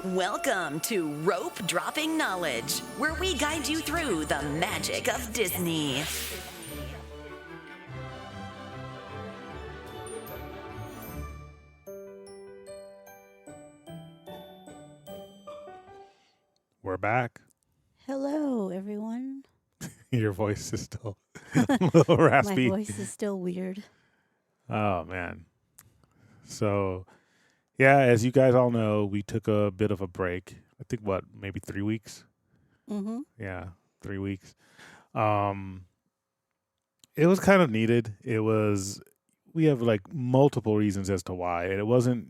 Welcome to Rope Dropping Knowledge, where we guide you through the magic of Disney. We're back. Hello, everyone. Your voice is still a little raspy. My voice is still weird. Oh, man. So, yeah, as you guys all know, we took a bit of a break. I think, maybe 3 weeks? Mm-hmm. Yeah, 3 weeks. It was kind of needed. We have like multiple reasons as to why. And it wasn't,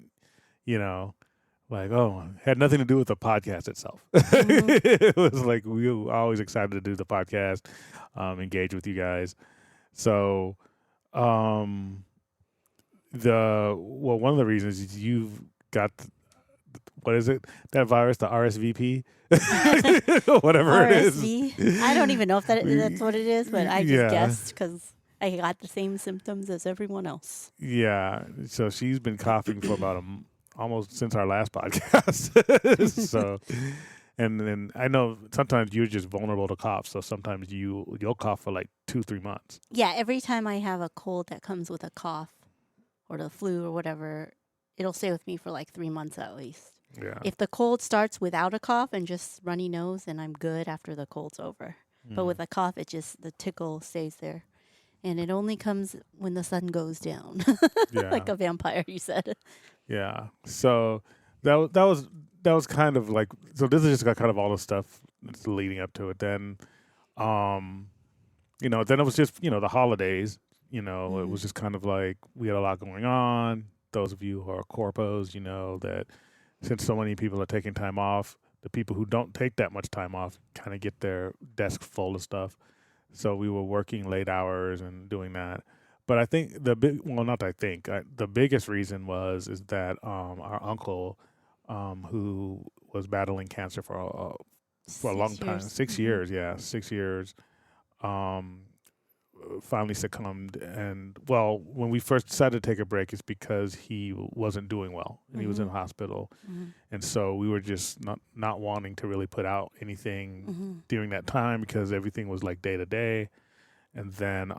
had nothing to do with the podcast itself. It was like we were always excited to do the podcast, engage with you guys. So, one of the reasons is you've got what is it? That virus, the RSVP, whatever it is. RSV. I don't even know if that's what it is, but I just Yeah. guessed because I got the same symptoms as everyone else. Yeah. So she's been coughing for about almost since our last podcast. So, and then I know sometimes you're just vulnerable to cough. So sometimes you'll cough for like 2-3 months. Yeah, every time I have a cold that comes with a cough or the flu or whatever, it'll stay with me for like 3 months at least. Yeah. If the cold starts without a cough and just runny nose, then I'm good after the cold's over. But with a cough, the tickle stays there. And it only comes when the sun goes down, Yeah. like a vampire, you said. Yeah. So that was kind of like, so this is just got kind of all the stuff that's leading up to it. Then, then it was just, the holidays, it was just kind of like we had a lot going on. Those of you who are corpos, that since so many people are taking time off, the people who don't take that much time off kind of get their desk full of stuff. So we were working late hours and doing that. But I think the biggest reason is that our uncle, who was battling cancer for a long time, 6 years, 6 years, finally succumbed. And when we first decided to take a break, it's because he wasn't doing well and he was in the hospital. And so we were just not wanting to really put out anything during that time because everything was like day to day. And then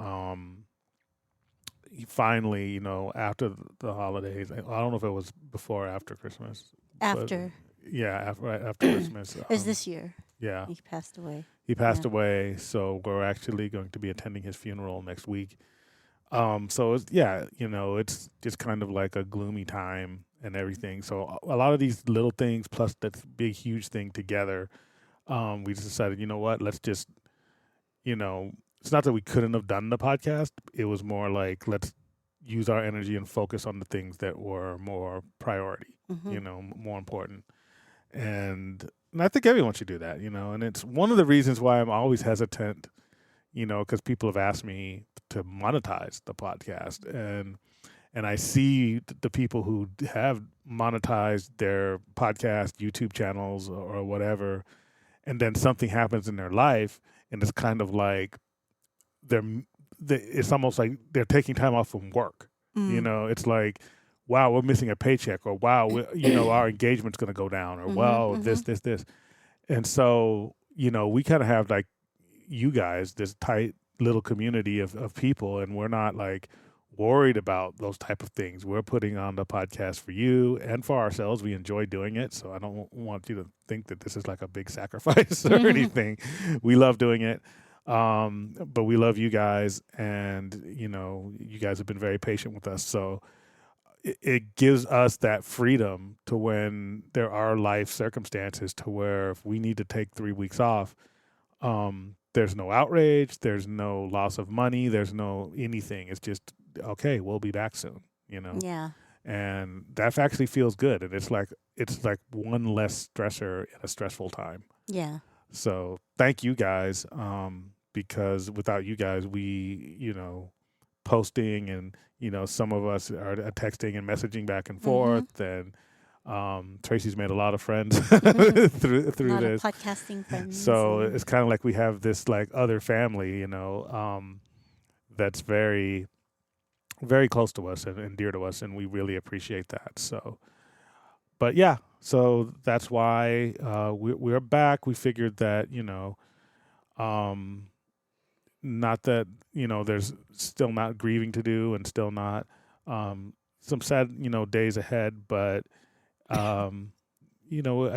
he finally, after the holidays, I don't know if it was before or after Christmas. After. Right after Christmas. It was this year. Yeah. He passed away. He passed away, so we're actually going to be attending his funeral next week. So it's just kind of like a gloomy time and everything. So a lot of these little things plus that big huge thing together, we just decided, you know what, let's just, it's not that we couldn't have done the podcast. It was more like let's use our energy and focus on the things that were more priority, more important. And I think everyone should do that, and it's one of the reasons why I'm always hesitant, because people have asked me to monetize the podcast, and I see the people who have monetized their podcast, YouTube channels or whatever, and then something happens in their life, and it's kind of like it's almost like they're taking time off from work. It's like, wow, we're missing a paycheck, or wow, our engagement's going to go down, or this. And so, we kind of have like you guys, this tight little community of people, and we're not like worried about those type of things. We're putting on the podcast for you and for ourselves. We enjoy doing it. So I don't want you to think that this is like a big sacrifice or anything. We love doing it. But we love you guys, and, you guys have been very patient with us. So it gives us that freedom to when there are life circumstances to where if we need to take 3 weeks off, there's no outrage, there's no loss of money, there's no anything. It's just, okay, we'll be back soon, Yeah. And that actually feels good. And it's like one less stressor in a stressful time. Yeah. So thank you guys, because without you guys, we, posting and, some of us are texting and messaging back and forth. And Tracy's made a lot of friends through a lot this. of podcasting friends. So it's kind of like we have this like other family, that's very, very close to us and dear to us. And we really appreciate that. So, but yeah, So that's why we're back. We figured that, not that, there's still not grieving to do and still not some sad, days ahead. But, I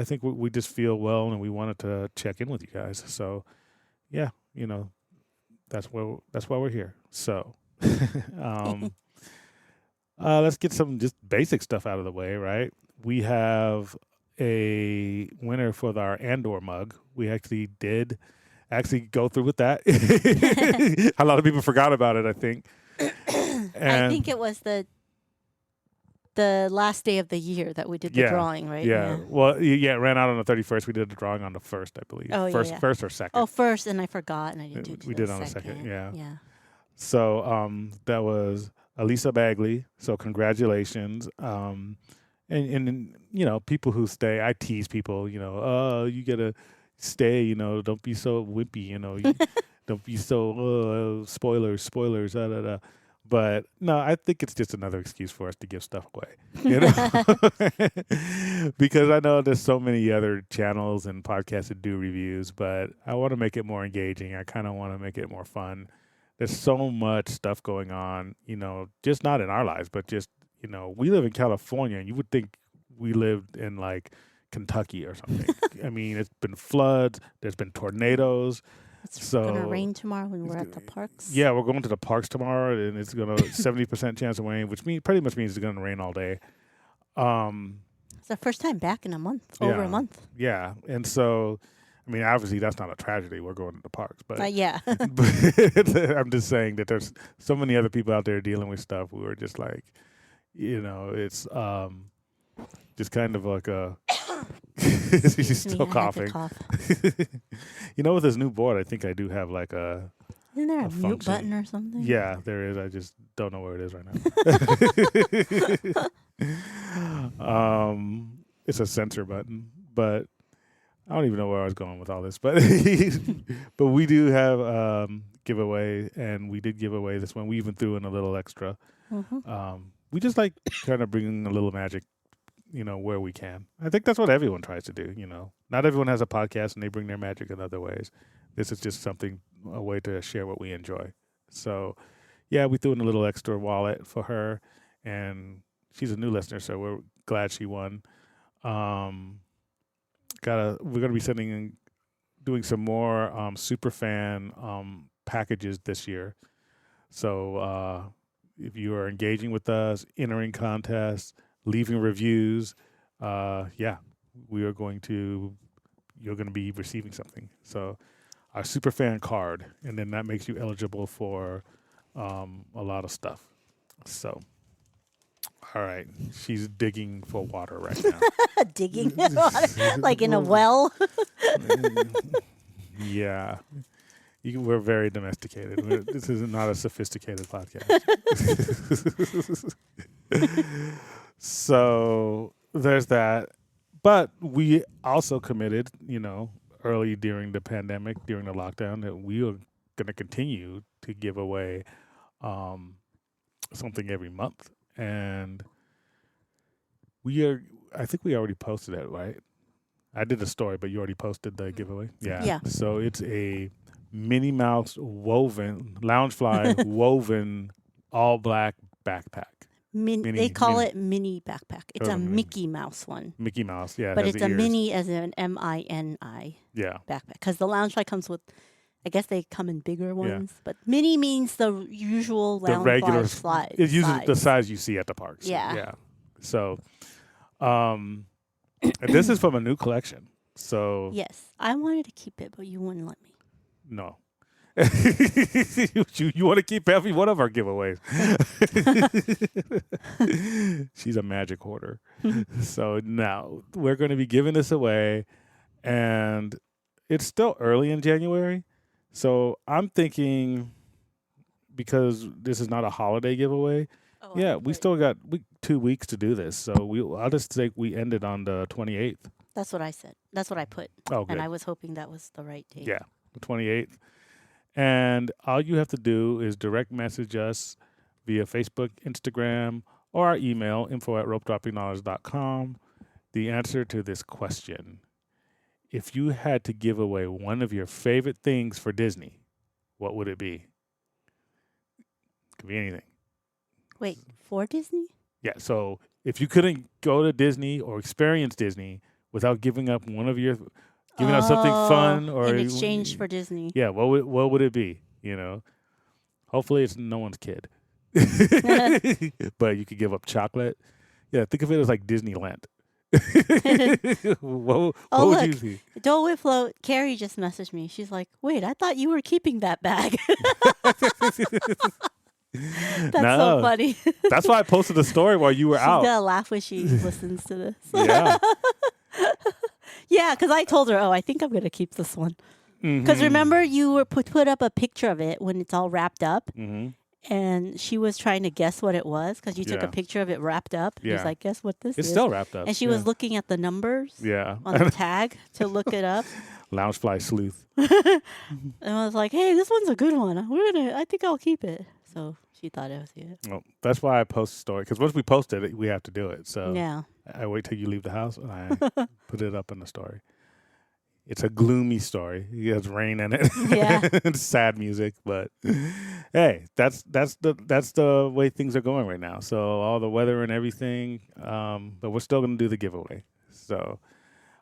think we just feel well and we wanted to check in with you guys. So, yeah, that's why we're here. So, let's get some just basic stuff out of the way, right? We have a winner for our Andor mug. We actually did go through with that. A lot of people forgot about it, I think. I think it was the last day of the year that we did the drawing, right? Yeah. Well, it ran out on the 31st. We did the drawing on the 1st, I believe. Oh, First or second. Oh, first, and I forgot, and I didn't do We the did on the second. second, yeah. Yeah. So that was Elisa Bagley. So congratulations. And people who stay, I tease people, you gotta stay, don't be so wimpy, don't be so spoilers, da da da. But no, I think it's just another excuse for us to give stuff away, because I know there's so many other channels and podcasts that do reviews, but I want to make it more engaging. I kind of want to make it more fun. There's so much stuff going on, just not in our lives, but just, we live in California, and you would think we lived in like Kentucky or something. I mean, it's been floods, there's been tornadoes. It's going to rain tomorrow when we're at the parks. Yeah, we're going to the parks tomorrow, and it's going to 70% chance of rain, which pretty much means it's going to rain all day. It's the first time back in a month, over a month. Yeah, and so, I mean, obviously that's not a tragedy. We're going to the parks, but yeah. but I'm just saying that there's so many other people out there dealing with stuff. We were just like, it's just kind of like a. She's still coughing. With this new board, I think I do have like a. Isn't there a mute function button or something? Yeah, there is. I just don't know where it is right now. It's a censor button, but I don't even know where I was going with all this. But but we do have giveaway, and we did give away this one. We even threw in a little extra. Mm-hmm. We just like kind of bringing a little magic, where we can. I think that's what everyone tries to do. Not everyone has a podcast and they bring their magic in other ways. This is just a way to share what we enjoy. So, yeah, we threw in a little extra wallet for her, and she's a new listener, so we're glad she won. We're gonna be doing some more superfan packages this year. So if you are engaging with us, entering contests, leaving reviews, we are you're going to be receiving something. So our superfan card, and then that makes you eligible for a lot of stuff. So, all right, she's digging for water right now. Digging water, like in a well. Yeah. We're very domesticated. This is not a sophisticated podcast. So there's that. But we also committed, early during the pandemic, during the lockdown, that we are going to continue to give away something every month. And I think we already posted it, right? I did a story, but you already posted the giveaway? Yeah. So it's a Minnie Mouse woven, Loungefly woven all black backpack. They call it mini backpack. It's a Mickey Mouse one. Mickey Mouse, yeah. But it's a mini as in MINI backpack. Because the Loungefly comes with, I guess they come in bigger ones. Yeah. But mini means the usual Loungefly size. It uses the size you see at the parks. Yeah. Yeah. So, this is from a new collection. So yes, I wanted to keep it, but you wouldn't let me. No. you want to keep every one of our giveaways. She's a magic hoarder. So now we're going to be giving this away, and it's still early in January. So I'm thinking, because this is not a holiday giveaway, we still got 2 weeks to do this. So I'll just think we ended on the 28th. That's what I said. That's what I put. Oh, good. And I was hoping that was the right date. Yeah, the 28th. And all you have to do is direct message us via Facebook, Instagram, or our email, info@ropedroppingknowledge.com. the answer to this question. If you had to give away one of your favorite things for Disney, what would it be? Could be anything. Wait, for Disney? Yeah, so if you couldn't go to Disney or experience Disney without giving up one of your giving up something fun or in exchange for Disney. Yeah, what would it be? You know, hopefully it's no one's kid, but you could give up chocolate. Yeah, think of it as like Disneyland. what would you look. see? Dole Whip Float, Carrie just messaged me. She's like, "Wait, I thought you were keeping that bag." That's so funny. That's why I posted the story while you were She's out. gonna laugh when she listens to this. Yeah. Yeah, because I told her, I think I'm gonna keep this one. Because remember, you were put up a picture of it when it's all wrapped up, and she was trying to guess what it was because you took a picture of it wrapped up. Yeah. She's like, "Guess what this is?" It's still wrapped up. And she was looking at the numbers Yeah. on the tag to look it up. Loungefly sleuth. And I was like, "Hey, this one's a good one. I think I'll keep it." So she thought it was good. Well, that's why I post the story because once we post it, we have to do it. So Yeah. I wait till you leave the house and I put it up in the story. It's a gloomy story. It has rain in it. Yeah. It's sad music, but hey, that's the way things are going right now. So all the weather and everything, but we're still going to do the giveaway. So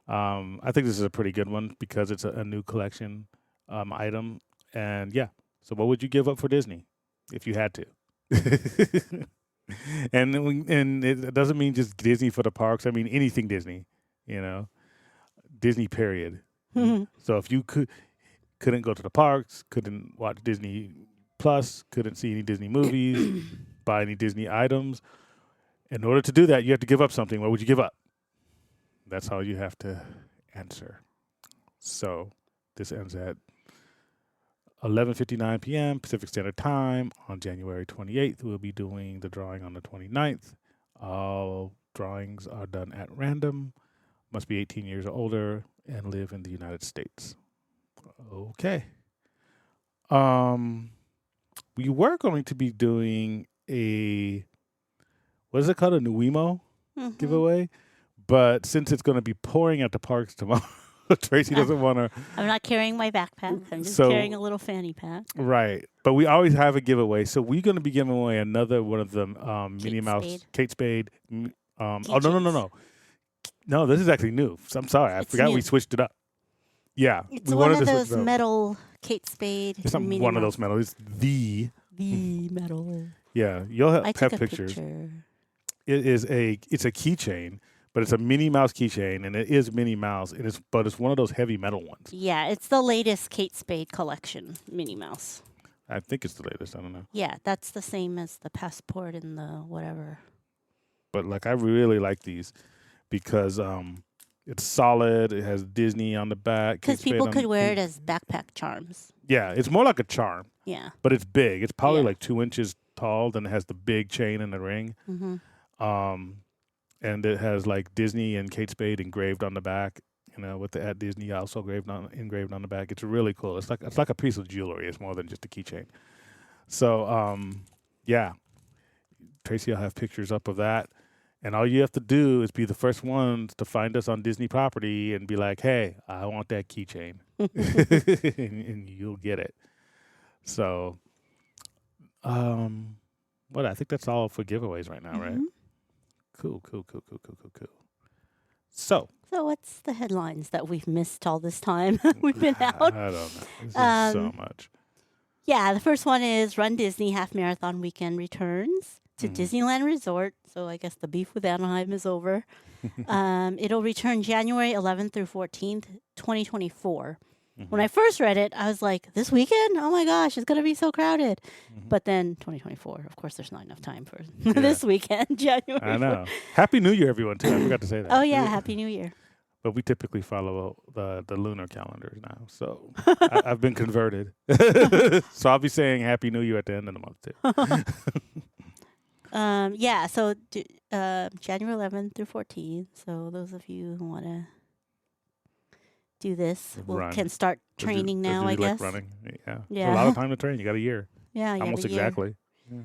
I think this is a pretty good one because it's a new collection item. And yeah, so what would you give up for Disney if you had to? And it doesn't mean just Disney for the parks. I mean anything Disney, you know, Disney period. So if you couldn't go to the parks, couldn't watch Disney Plus, couldn't see any Disney movies, buy any Disney items, in order to do that, you have to give up something. What would you give up? That's how you have to answer. So this ends at 11:59 p.m. Pacific Standard Time on January 28th. We'll be doing the drawing on the 29th. All drawings are done at random. Must be 18 years or older and live in the United States. Okay. We were going to be doing what is it called? A Nuimo giveaway. But since it's going to be pouring at the parks tomorrow, Tracy doesn't want to. I'm not carrying my backpack. I'm just carrying a little fanny pack. Right. But we always have a giveaway. So we're going to be giving away another one of the Minnie Mouse, Kate Spade. Oh, no. No, this is actually new. So I'm sorry. I forgot we switched it up. Yeah. It's one of those metal Kate Spade. It's not one of those metal. It's the metal. Yeah. You'll have pictures. It's a keychain, but it's a Minnie Mouse keychain, and it is Minnie Mouse, but it's one of those heavy metal ones. Yeah, it's the latest Kate Spade collection, Minnie Mouse. I think it's the latest. I don't know. Yeah, that's the same as the passport and the whatever. But I really like these because it's solid. It has Disney on the back. Because people could wear it as backpack charms. Yeah, it's more like a charm. Yeah. But it's big. It's probably like 2 inches tall. Then it has the big chain and the ring. And it has like Disney and Kate Spade engraved on the back. You know, with the at Disney also engraved on the back. It's really cool. It's like a piece of jewelry. It's more than just a keychain. So yeah, Tracy will have pictures up of that. And all you have to do is be the first ones to find us on Disney property and be like, hey, I want that keychain. and you'll get it. So, I think that's all for giveaways right now, right? Cool. So what's the headlines that we've missed all this time we've been out? I don't know. This is so much. Yeah, the first one is Run Disney Half Marathon Weekend returns to Disneyland Resort. So I guess the beef with Anaheim is over. It'll return January 11th through 14th, 2024. When I first read it, I was like, this weekend? Oh my gosh, it's going to be so crowded. But then 2024, of course, there's not enough time for this weekend, January. I know. Happy New Year, everyone, too. I forgot to say that. Oh, yeah, Happy New Year. But we typically follow the lunar calendars now. So I've been converted. So I'll be saying Happy New Year at the end of the month, too. Yeah, so January 11th through 14th. So those of you who want to do this can start training now, I guess. Like running. Yeah. Yeah. A lot of time to train. You got a year. Yeah, almost exactly. Yeah.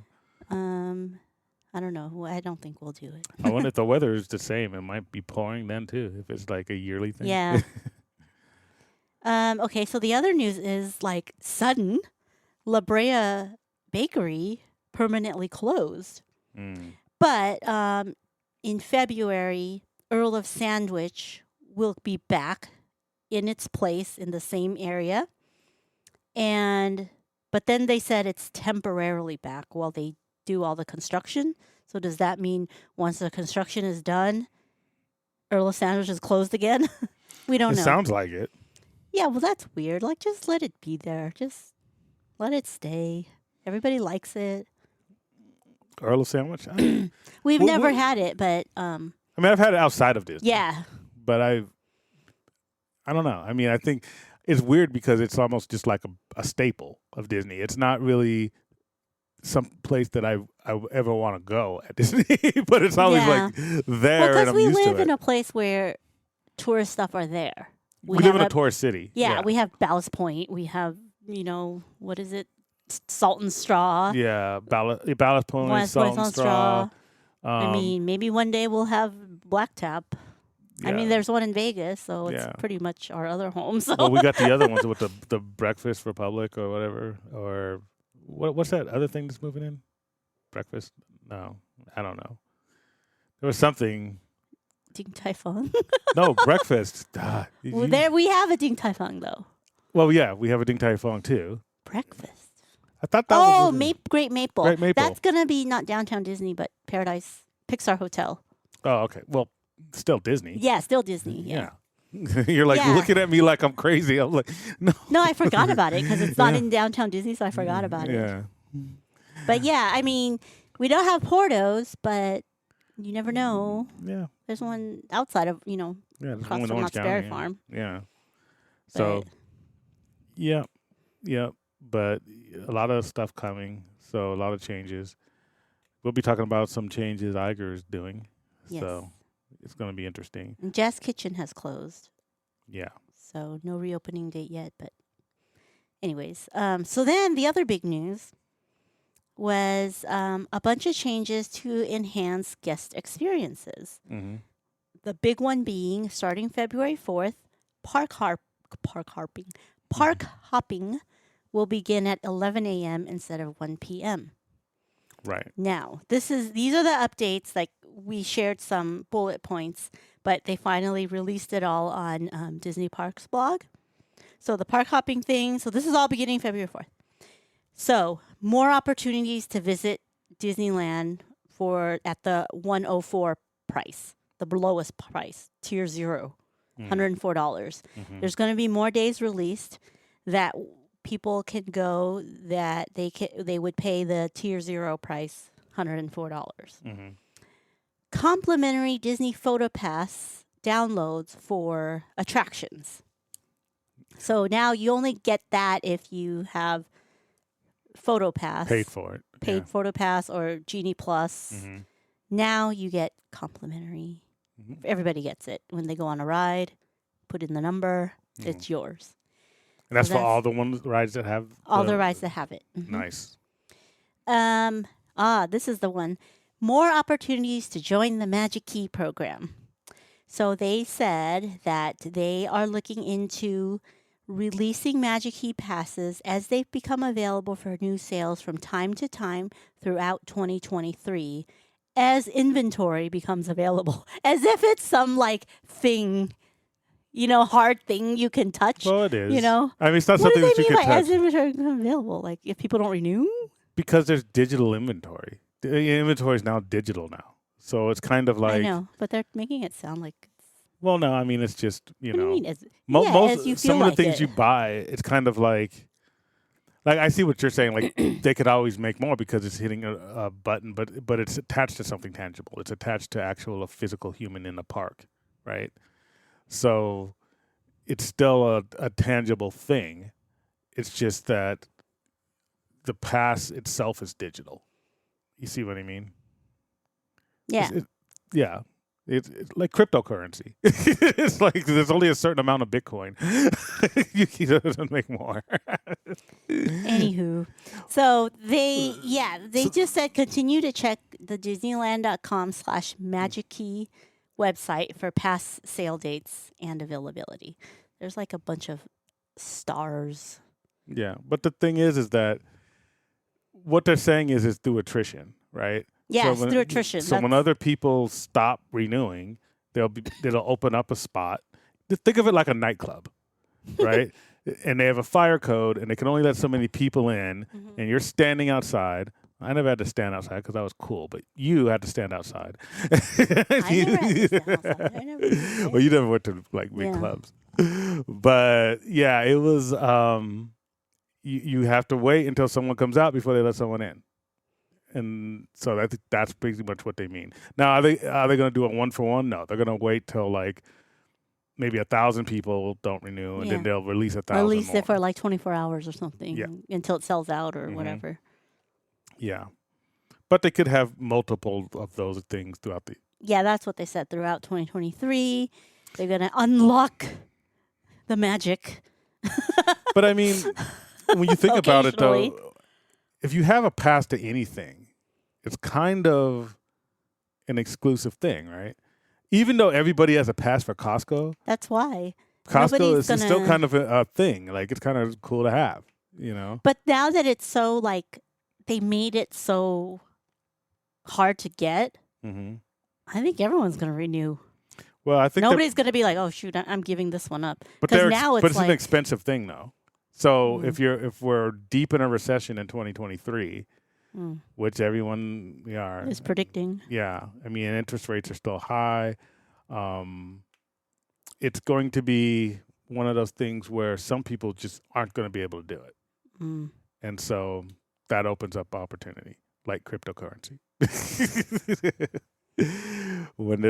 I don't know. I don't think we'll do it. I wonder if the weather is the same. It might be pouring then too, if it's like a yearly thing. Yeah. Okay, so the other news is like sudden La Brea Bakery permanently closed. Mm. But in February, Earl of Sandwich will be back in its place in the same area. But then they said it's temporarily back while they do all the construction. So does that mean once the construction is done, Earl of Sandwich is closed again? We don't It know. sounds like it. Yeah, well, that's weird. Like, just let it be there. Just let it stay. Everybody likes it. Earl of Sandwich? I We've Well, never we- had it, but mean, I've had it outside of Disney. yeah. But I don't know. I mean, I think it's weird because it's almost just like a staple of Disney. It's not really some place that I ever want to go at Disney, but it's always Yeah. like Well, there and because I'm we used live to in it. a place where tourist stuff are there. We live in have a tourist city. Yeah, we have Ballast Point. We have, what is it? Salt and Straw. Yeah, Ballast Point, West Salt Point, and Straw. I mean, maybe one day we'll have Black Tap. I mean, yeah. there's one in Vegas, so it's Yeah. pretty much our other home. So Well, we got the other ones with the Breakfast Republic or whatever, or what's that other thing that's moving in? Breakfast? No, I don't know. There was something. Ding Tai Fung. No, breakfast. Ah, Well, there we have a Ding Tai Fung though. Well, yeah, we have a Ding Tai Fung too. Breakfast. I thought that Oh, was Great Maple. Great Maple. That's gonna be not downtown Disney, but Paradise Pixar Hotel. Oh, okay. Well, still Disney. Yeah, still Disney. Yeah. You're like Yeah. looking at me like I'm crazy. I'm like, no. No, I forgot about it because it's not Yeah. in downtown Disney, so I forgot about it. Yeah. But yeah, I mean, we don't have Portos, but you never know. Yeah. There's one outside of Yeah. There's across one in from Orange Knott's County, Berry yeah. Farm. Yeah. So, But yeah. But a lot of stuff coming. So a lot of changes. We'll be talking about some changes Iger is doing. yes, So it's going to be interesting. and Jazz Kitchen has closed, Yeah. so no reopening date yet. But anyways, so then the other big news was a bunch of changes to enhance guest experiences. Mm-hmm. The big one being starting February 4th, park hopping will begin at 11 a.m. instead of 1 p.m. Right. Now, these are the updates. Like we shared some bullet points, but they finally released it all on Disney Parks blog. So the park hopping thing. So this is all beginning February 4th. So more opportunities to visit Disneyland at the 104 price, the lowest price, tier 0, $104. Mm-hmm. There's going to be more days released that people can go that they would pay the tier 0 price, $104. Mm-hmm. Complimentary Disney Photo Pass downloads for attractions. So now you only get that if you have Photo Pass, Paid for it. paid Photo Pass or Genie Plus. Yeah. Mm-hmm. Now you get complimentary. Mhm. Everybody gets it when they go on a ride. Put in the number, it's yours. And that's So for all the rides that have All the rides that have it. Mhm. Nice. This is the one. More opportunities to join the Magic Key program. So they said that they are looking into releasing Magic Key passes as they become available for new sales from time to time throughout 2023 as inventory becomes available. As if it's some like thing, hard thing you can touch. Well, it is. You know? I mean, it's not What do something they that you mean can by touch as inventory becomes available? Like if people don't renew? because there's digital inventory. The inventory is now digital now, so it's kind of I like. know, but they're making it sound like Well, no, I mean it's just what do you mean? As, most as you feel some of like the things it. you buy, it's kind of like I see what you're saying. Like they could always make more because it's hitting a button, but it's attached to something tangible. It's attached to a physical human in the park, right? So it's still a tangible thing. It's just that the pass itself is digital. You see what I mean? Yeah. Yeah. It's like cryptocurrency. It's like there's only a certain amount of Bitcoin. You doesn't make more. Anywho, so they just said continue to check the Disneyland.com/Magic-Key website for past sale dates and availability. There's like a bunch of stars. Yeah, but the thing is that what they're saying is through attrition, right? Yeah, it's through attrition. So when other people stop renewing, they'll open up a spot. Just think of it like a nightclub, right? And they have a fire code, and they can only let so many people in, and you're standing outside. I never had to stand outside because I was cool, but you had to stand outside. I never had to stand outside. I never did. Well, you never went to like big clubs, but yeah, it was. You have to wait until someone comes out before they let someone in, and so that's pretty much what they mean. Now, are they going to do a 1-for-1? No, they're going to wait till like maybe 1,000 people don't renew, and then they'll release 1,000. Release more. it for like 24 hours or something, until it sells out or Mm-hmm. whatever. Yeah, but they could have multiple of those things throughout the. Yeah, that's what they said throughout 2023. They're going to unlock the magic. But I mean, when you think about it, Occasionally. though, if you have a pass to anything, it's kind of an exclusive thing, right? Even though everybody has a pass for Costco, That's why. Costco is Nobody's still gonna- kind of a thing. Like, it's kind of cool to have, you know? But now that it's so like, they made it so hard to get, Mm-hmm. I think everyone's going to renew. Well, I think Nobody's going to be like, oh, shoot, I'm giving this one up. but 'Cause they're now but it's it's an like- expensive thing, though. So Mm. if we're deep in a recession in 2023, Mm. which everyone are, Is predicting. yeah, I mean, interest rates are still high. It's going to be one of those things where some people just aren't going to be able to do it, Mm. and so that opens up opportunity, like cryptocurrency. when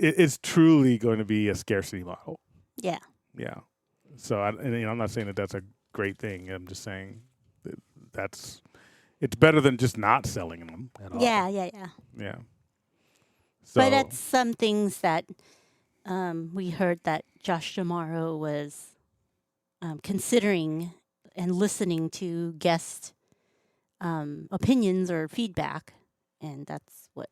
it's truly going to be a scarcity model. Yeah. Yeah. So I'm not saying that that's a great thing. I'm just saying that it's better than just not selling them at all. Yeah. Yeah. So, But it's some things that we heard that Josh D'Amaro was considering and listening to guest opinions or feedback, and that's what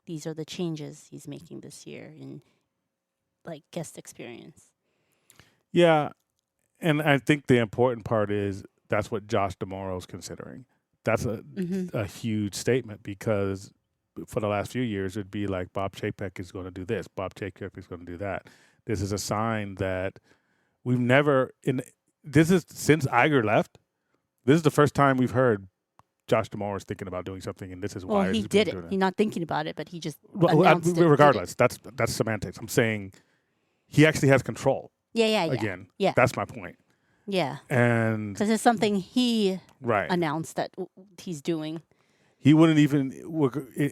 these are the changes he's making this year in like guest experience. yeah, and I think the important part is that's what Josh D'Amaro's considering. That's a huge statement because for the last few years it'd be like Bob Chapek is going to do this, Bob Chapek is going to do that. This is a sign that we've never this is since Iger left. This is the first time we've heard Josh D'Amaro is thinking about doing something, and this is why Well, he he's did it. doing He's not thinking about it, but he just Well, announced it. did it. regardless, that's semantics. I'm saying he actually has control. Yeah. Again, Yeah. that's my point. Yeah. And Because it's something he right, announced that he's doing. he wouldn't even.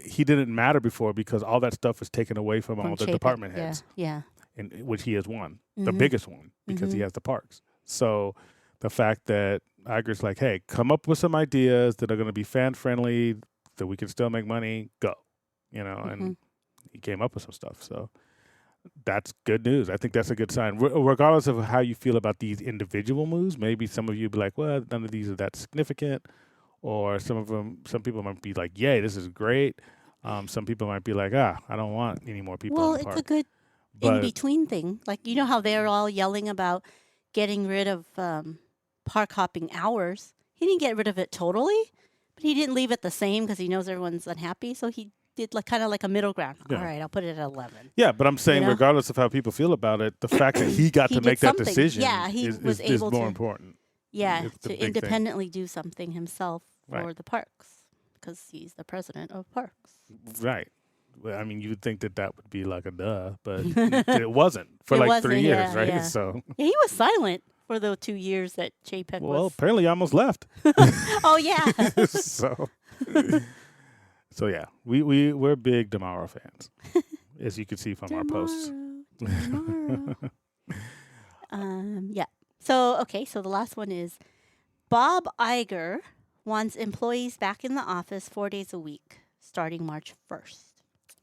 He didn't matter before because all that stuff was taken away from all the Chapek. department heads, Yeah. and which he has won, the Mhm. biggest one because he has the parks. So the fact that Iger's like, hey, come up with some ideas that are going to be fan friendly, that we can still make money, go, and he came up with some stuff. So that's good news. I think that's a good sign. Regardless of how you feel about these individual moves, maybe some of you be like, well, none of these are that significant, or some people might be like, yay, this is great. Some people might be like, I don't want any more people Well, in the it's park. a good But- in-between thing. Like, you know how they're all yelling about getting rid of park hopping hours? He didn't get rid of it totally, but he didn't leave it the same because he knows everyone's unhappy. So he did like kind of like a middle ground. Yeah. All right, I'll put it at 11. Yeah, but I'm saying know? regardless of how people feel about it, the fact that he got He to did make that something. decision Yeah, he is was is able more to- important. Yeah, It's the to big thing. independently do something himself for Right. the parks because he's the president of parks. Right. Well, I mean, you would think that would be like a duh, but it wasn't for It like wasn't, 3 years, yeah, right? yeah. So, Yeah, he was silent for the 2 years that Chapek well, was. apparently I almost left. Oh, yeah. so, yeah, we're big D'Amaro fans, as you can see from our posts. Tomorrow. Yeah. So, okay. So the last one is Bob Iger wants employees back in the office 4 days a week starting March 1st.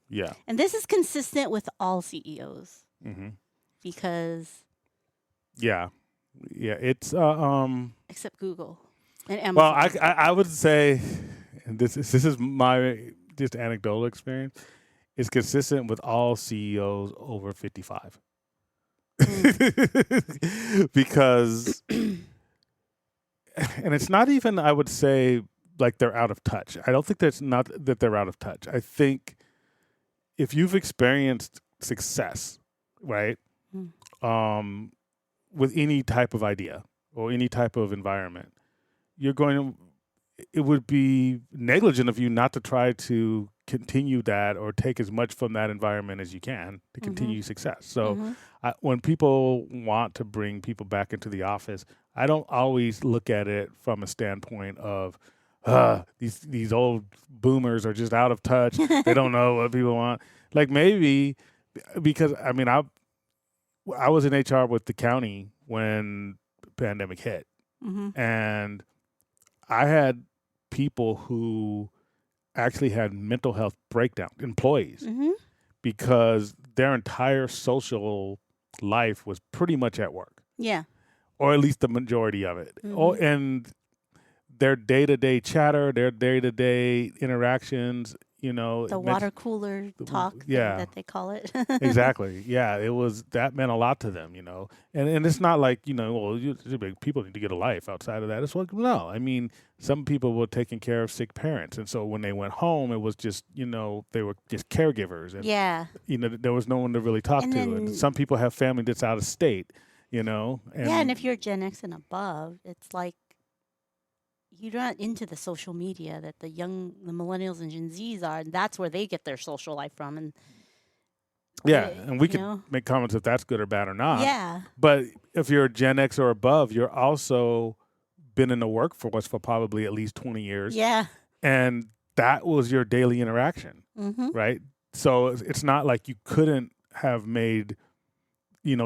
Yeah. And this is consistent with all CEOs hmm because, Yeah. Yeah. It's except Google and well, Amazon. I would say, and this is my just anecdotal experience, is consistent with all CEOs over 55. Because, and it's not even, I would say, like they're out of touch. I don't think that's not that they're out of touch. I think if you've experienced success, right, with any type of idea or any type of environment, it would be negligent of you not to try to continue that or take as much from that environment as you can to continue success. So when people want to bring people back into the office, I don't always look at it from a standpoint of these old boomers are just out of touch. They don't know what people want. Like maybe because I mean I was in HR with the county when the pandemic hit, and I had people who actually had mental health breakdown, employees, because their entire social life was pretty much at work. Yeah. Or at least the majority of it. And their day-to-day chatter, their day-to-day interactions, The water cooler talk that they call it. Exactly. Yeah, that meant a lot to them, And it's not like, people need to get a life outside of that. It's like, no. I mean, some people were taking care of sick parents. And so when they went home, it was just, they were just caregivers. And, there was no one to really talk to. And some people have family that's out of state, And, and if you're Gen X and above, it's like, you're not into the social media that the millennials and Gen Zs are, and that's where they get their social life from. And and we can make comments if that's good or bad or not. Yeah. But if you're Gen X or above, you're also been in the workforce for probably at least 20 years. Yeah. And that was your daily interaction, right? So it's not like you couldn't have made,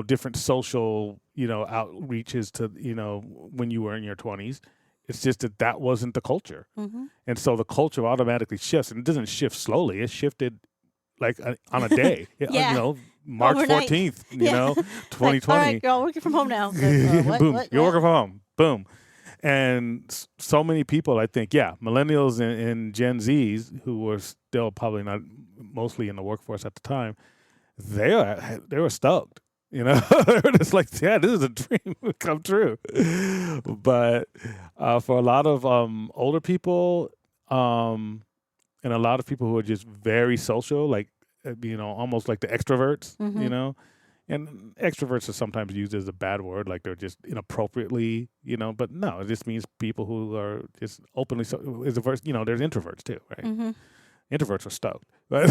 different social, outreaches to, when you were in your 20s. It's just that wasn't the culture. And so the culture automatically shifts. And it doesn't shift slowly. It shifted like on a day. March Overnight. 14th, 2020. Like, all right, girl, working from home now. Boom. You're working from home. Boom. And so many people, I think, millennials and Gen Zs, who were still probably not mostly in the workforce at the time, they were stoked. They were just like, this is a dream come true. But for a lot of older people and a lot of people who are just very social, like, almost like the extroverts, and extroverts are sometimes used as a bad word, like they're just inappropriately, but no, it just means people who are just openly, there's introverts too, right? Introverts are stoked, but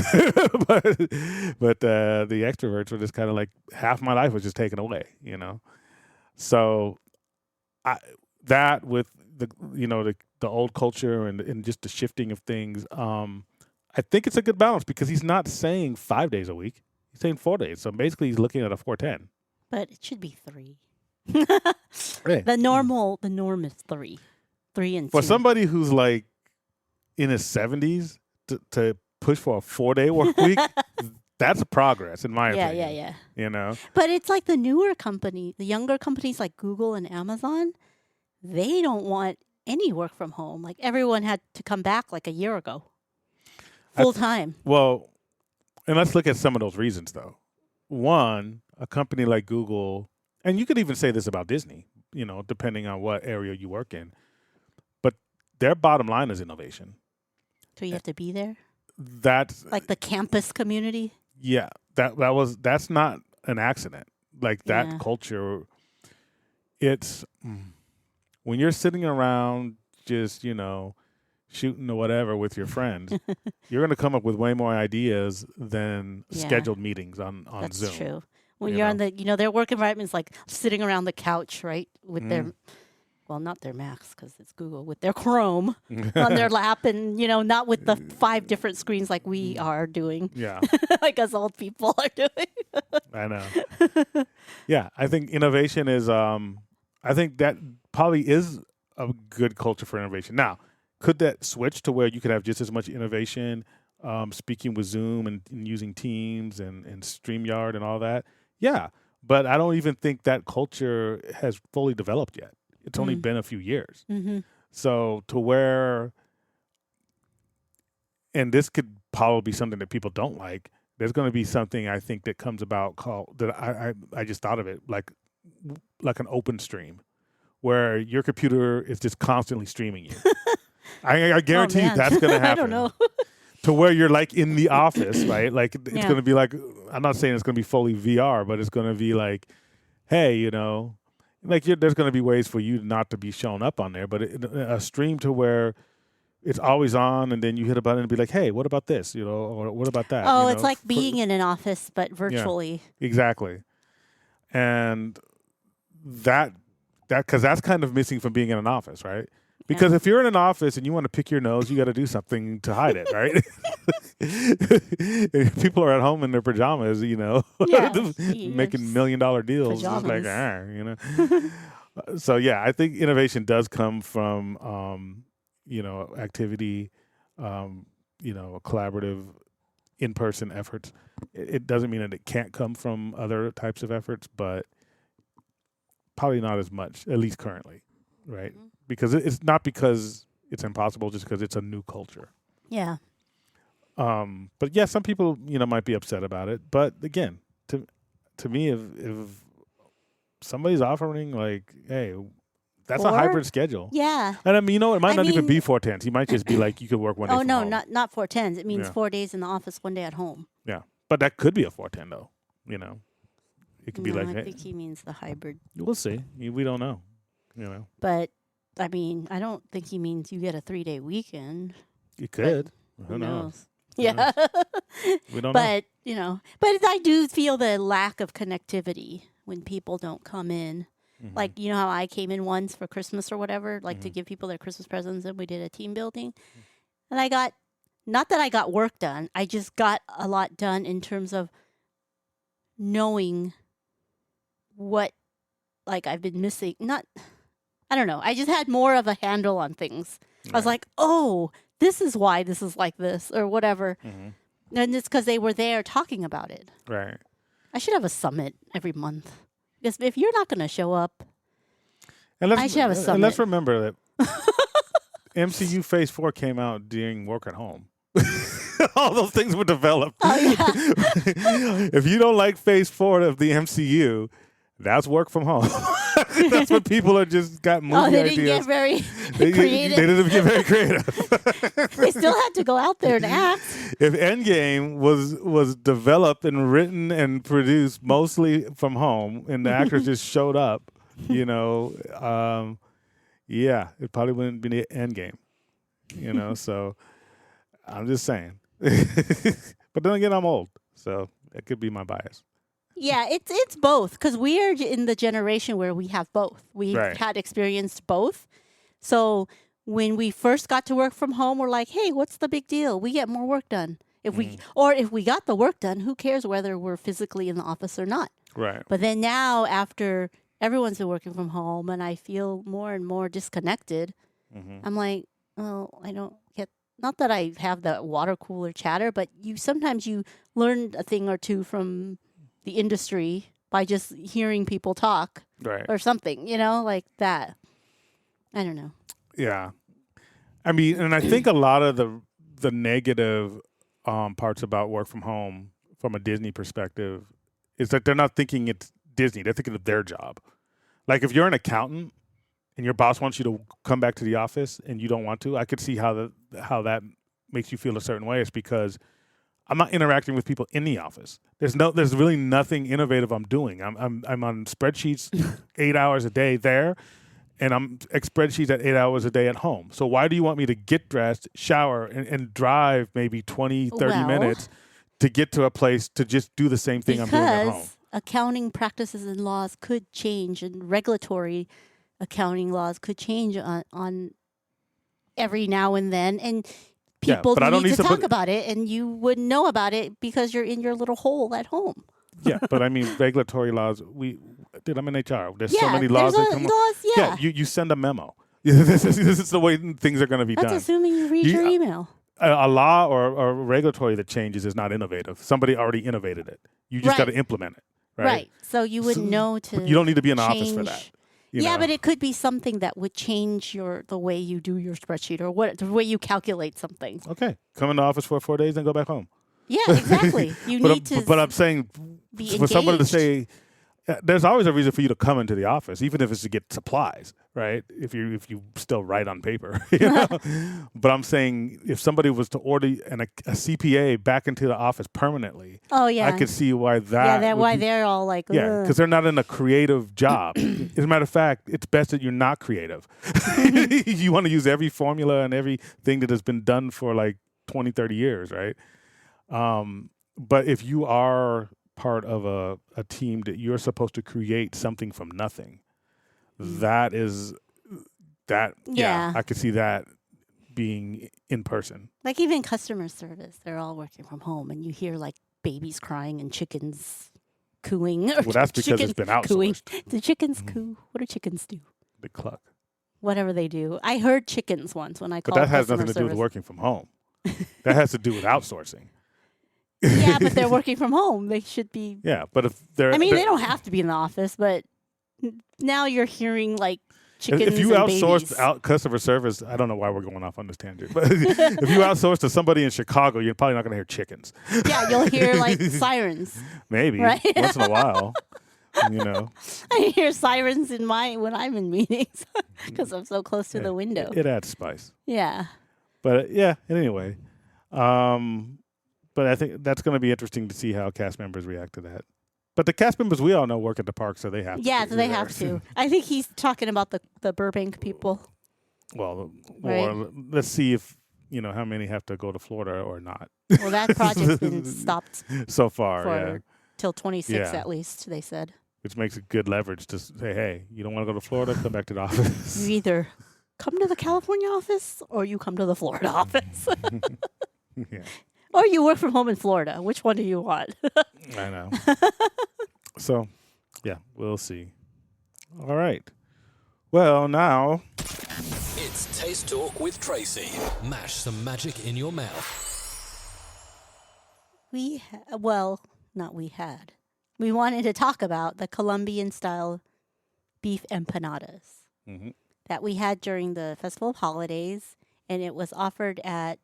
the extroverts were just kind of like half my life was just taken away, So, that with the old culture and just the shifting of things, I think it's a good balance because he's not saying 5 days a week; he's saying 4 days. So basically, he's looking at a 4-10. But it should be 3. Hey. The norm is 3 and 2. For somebody who's like in his 70s. To push for a 4-day work week, that's progress in my opinion. Yeah. But it's like the newer the younger companies like Google and Amazon, they don't want any work from home. Like everyone had to come back like a year ago, full time. Well, and let's look at some of those reasons though. One, a company like Google, and you could even say this about Disney, depending on what area you work in, but their bottom line is innovation. So you have to be there? That's like the campus community? Yeah. That's not an accident. Like that culture, it's when you're sitting around just, shooting or whatever with your friends, you're going to come up with way more ideas than scheduled meetings on That's Zoom. That's true. When you're on their work environment is like sitting around the couch, right? With their well, not their Macs because it's Google, with their Chrome on their lap and, not with the 5 different screens like we are doing. Yeah. Like us old people are doing. I know. Yeah. I think innovation is, I think that probably is a good culture for innovation. Now, could that switch to where you could have just as much innovation, speaking with Zoom and using Teams and StreamYard and all that? Yeah. But I don't even think that culture has fully developed yet. It's only been a few years. So to where and this could probably be something that people don't like. There's going to be something I think that comes about called that I just thought of it like an open stream, where your computer is just constantly streaming you. I guarantee you that's going to happen. I don't know. To where you're like in the office, right? Like it's Yeah. going to be like, I'm not saying it's going to be fully VR, but it's going to be like, hey, like there's going to be ways for you not to be shown up on there, but a stream to where it's always on, and then you hit a button and be like, hey, what about this? Or what about that? Oh, it's like being in an office, but virtually. Exactly. And because that's kind of missing from being in an office, right? Because if you're in an office and you want to pick your nose, you got to do something to hide it, right? If people are at home in their pajamas, Yeah, making $1 million deals. It's like, So yeah, I think innovation does come from, activity, collaborative, in-person efforts. It doesn't mean that it can't come from other types of efforts, but probably not as much, at least currently, right? Mm-hmm. Because it's not because it's impossible, just because it's a new culture. Yeah. But yeah, some people, might be upset about it. But again, to me, if somebody's offering like, hey, that's a hybrid schedule. Yeah. And I mean, it might not even be 4/10. He might just be like, you could work one day from home. not 4/10s. It means 4 days in the office, 1 day at home. Yeah. But that could be a 4/10 though. It could be like, I think he means the hybrid. We'll see. We don't know. But I mean, I don't think he means you get a 3-day weekend. You could. Who knows? Yeah. We don't know. But I do feel the lack of connectivity when people don't come in. Mm-hmm. Like, how I came in once for Christmas or whatever, like to give people their Christmas presents, and we did a team building. And not that I got work done, I just got a lot done in terms of knowing what, like, I've been missing. I don't know. I just had more of a handle on things. Right. I was like, oh, this is why this is like this or whatever. Mm-hmm. And it's because they were there talking about it. Right. I should have a summit every month. Because if you're not going to show up, And I should have a And summit. let's remember that MCU Phase 4 came out during work at home. All those things were developed. Oh, yeah. If you don't like Phase 4 of the MCU, that's work from home. That's what people are just got movie they ideas. didn't get very They creative. didn't get very creative. They still had to go out there and act. If Endgame was developed and written and produced mostly from home, and the actors just showed up, yeah, it probably wouldn't be the Endgame. So I'm just saying. But then again, I'm old, so that could be my bias. Yeah, it's both, because we are in the generation where we have both. We've Right. had experienced both. So when we first got to work from home, we're like, hey, what's the big deal? We get more work done. If we got the work done, who cares whether we're physically in the office or not? Right. But then now, after everyone's been working from home and I feel more and more disconnected, I'm like, oh, I don't get, not that I have the water cooler chatter, but sometimes you learn a thing or two from the industry by just hearing people talk Right. or something, like that. I don't know. Yeah. I mean, and I think a lot of the negative parts about work from home from a Disney perspective is that they're not thinking it's Disney. They're thinking of their job. Like if you're an accountant and your boss wants you to come back to the office and you don't want to, I could see how that makes you feel a certain way. It's because I'm not interacting with people in the office. There's really nothing innovative I'm doing. I'm on spreadsheets 8 hours a day there, and I'm spreadsheets at 8 hours a day at home. So why do you want me to get dressed, shower, and drive maybe 20, 30 minutes to get to a place to just do the same thing I'm doing at home? Because accounting practices and laws could change, and regulatory accounting laws could change on every now and then, and people but I don't need need to to talk put- about it, and you wouldn't know about it because you're in your little hole at home. Yeah, but I mean regulatory laws. I'm in HR. There's so many there's laws that come. laws, yeah. You send a memo. this is the way things are going to be That's done. assuming you read your email. A law or regulatory that changes is not innovative. Somebody already innovated it. You just Right. got to implement it. Right. So you wouldn't know to. You don't need to be in the office for that. change. Yeah, know? but it could be something that would change the way you do your spreadsheet or the way you calculate something. Okay, come in the office for 4 days and go back home. Yeah, exactly. You need to. But I'm saying be for somebody to engaged. say, there's always a reason for you to come into the office, even if it's to get supplies, right? If you still write on paper, you know. But I'm saying if somebody was to order a CPA back into the office permanently, Oh yeah. I could see why that. Yeah, that's would why be- they're all like. Yeah, "Ugh." because they're not in a creative job. As a matter of fact, it's best that you're not creative. You want to use every formula and everything that has been done for like 20, 30 years, right? But if you are part of a team that you're supposed to create something from nothing, that is that. Yeah. I could see that being in person. Like even customer service, they're all working from home, and you hear like babies crying and chickens cooing. Or Well, that's because it's been cooing. outsourced. The chickens coo. What do chickens do? The cluck. Whatever they do. I heard chickens once when I But called. that has customer nothing to do with service. working from home. That has to do with outsourcing. Yeah, but they're working from home. They should be. Yeah, but if they're, I mean, they're- they don't have to be in the office, but now you're hearing like chickens if you and outsource babies. out customer service, I don't know why we're going off on this tangent, but if you outsource to somebody in Chicago, you're probably not going to hear chickens. Yeah, you'll hear like sirens. Maybe Right. once in a while, you know. I hear sirens when I'm in meetings because I'm so close to the window. It adds spice. Yeah. But yeah, anyway. But I think that's going to be interesting to see how cast members react to that. But the cast members we all know work at the park, so they have to. Yeah, be so they there. have to. I think he's talking about the Burbank people. Well, Right. or let's see if how many have to go to Florida or not Well, that project's been stopped so far. for Yeah, till 26 Yeah. at least, they said. which makes it good leverage to say, hey, you don't want to go to Florida, come back to the office. You either come to the California office or you come to the Florida office. Yeah, Or you work from home in Florida. Which one do you want? I know. So, yeah, we'll see. All right. Well, now It's Taste Talk with Tracy. Mash some magic in your mouth. We wanted to talk about the Colombian style beef empanadas Mhm. that we had during the Festival of Holidays, and it was offered at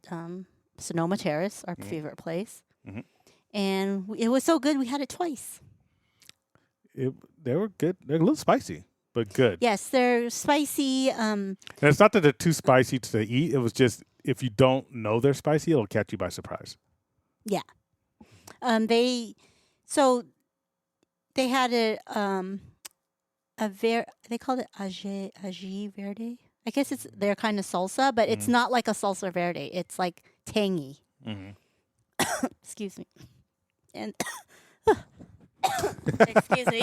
Sonoma Terrace, our favorite place. Mhm. And it was so good, we had it twice. they were good. They're a little spicy, but good. Yes, they're spicy. And it's not that they're too spicy to eat. It was just if you don't know they're spicy, it'll catch you by surprise. They had they called it ají verde. I guess it's their kind of salsa, but it's not like a salsa verde. It's like tangy. Mm-hmm. Excuse me. And excuse me.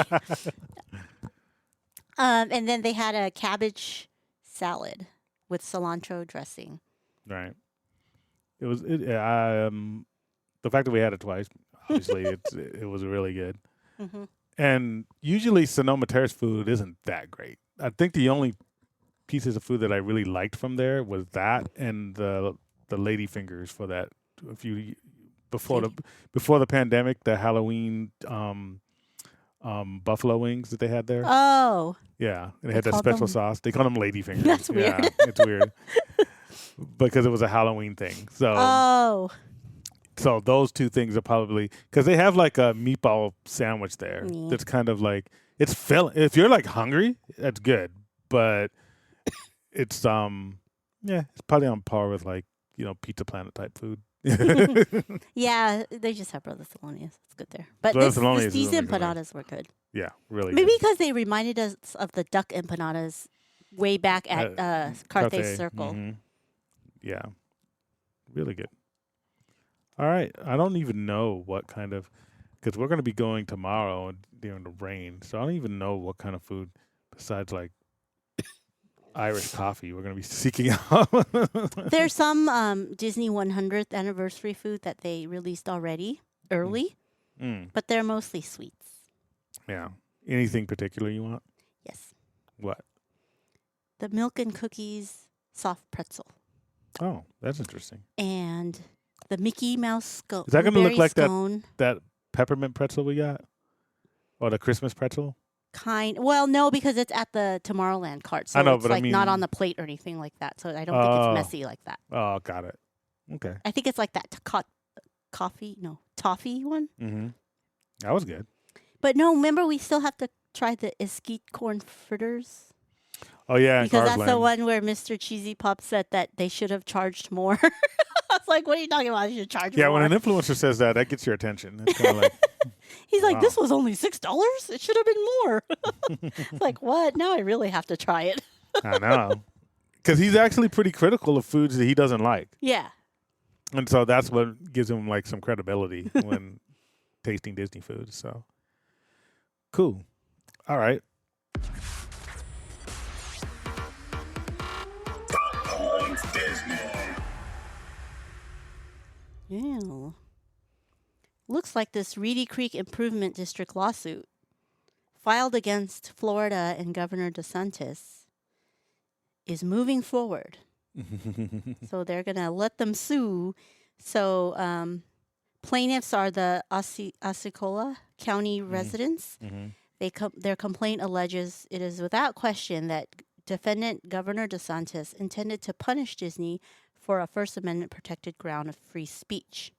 And then they had a cabbage salad with cilantro dressing. Right. It was the fact that we had it twice. Obviously, it was really good. Mm-hmm. And usually Sonoma Terrace food isn't that great. I think the only pieces of food that I really liked from there was that and the lady fingers for that a few before the pandemic, the Halloween buffalo wings that they had there. Oh, Yeah, and it They had that called special them- sauce. They call them lady fingers. That's Yeah, weird. it's weird because it was a Halloween thing. oh, So those two things are probably because they have like a meatball sandwich there. Yeah. That's kind of like it's filling. If you're like hungry, that's good. But it's it's probably on par with like Pizza Planet type food. yeah. They just have Brother Thelonious. It's good there. But Brother Thelonious is these only good. empanadas were good. Yeah, really. Maybe good. because they reminded us of the duck empanadas way back at Carthay Carthay. Circle. Mhm. Yeah, really good. All right, I don't even know what kind of because we're going to be going tomorrow during the rain, so I don't even know what kind of food besides like Irish coffee we're going to be seeking out. There's some Disney 100th anniversary food that they released already early, but they're mostly sweets. Yeah. Anything particular you want? Yes. What? The milk and cookies soft pretzel Oh, that's interesting. and the Mickey Mouse scone. Is that gonna look like that- scone. That peppermint pretzel we got, or the Christmas pretzel? Well, no, because it's at the Tomorrowland cart, so I know, it's but I like not mean- on the plate or anything like that. So I don't think it's messy like that. Oh, got it. Okay. I think it's like that toffee one. Mm-hmm. That was good. But no, remember we still have to try the Esquite corn fritters Oh yeah, because that's the Garsland. one where Mr. Cheesy Pop said that they should have charged more. I was like, "What are you talking about? You should charge Yeah, more." when an influencer says that, that gets your attention. It's kind of like, He's like, Wow. "This was only $6. It should have been more." It's like, what? Now I really have to try it. I know, because he's actually pretty critical of foods that he doesn't like, Yeah. and so that's what gives him like some credibility when tasting Disney food. So cool. All right. Yeah. Looks like this Reedy Creek Improvement District lawsuit filed against Florida and Governor DeSantis is moving forward. So they're going to let them sue. So plaintiffs are the Osceola County residents. Mm-hmm. Their complaint alleges it is without question that defendant Governor DeSantis intended to punish Disney for a First Amendment protected ground of free speech.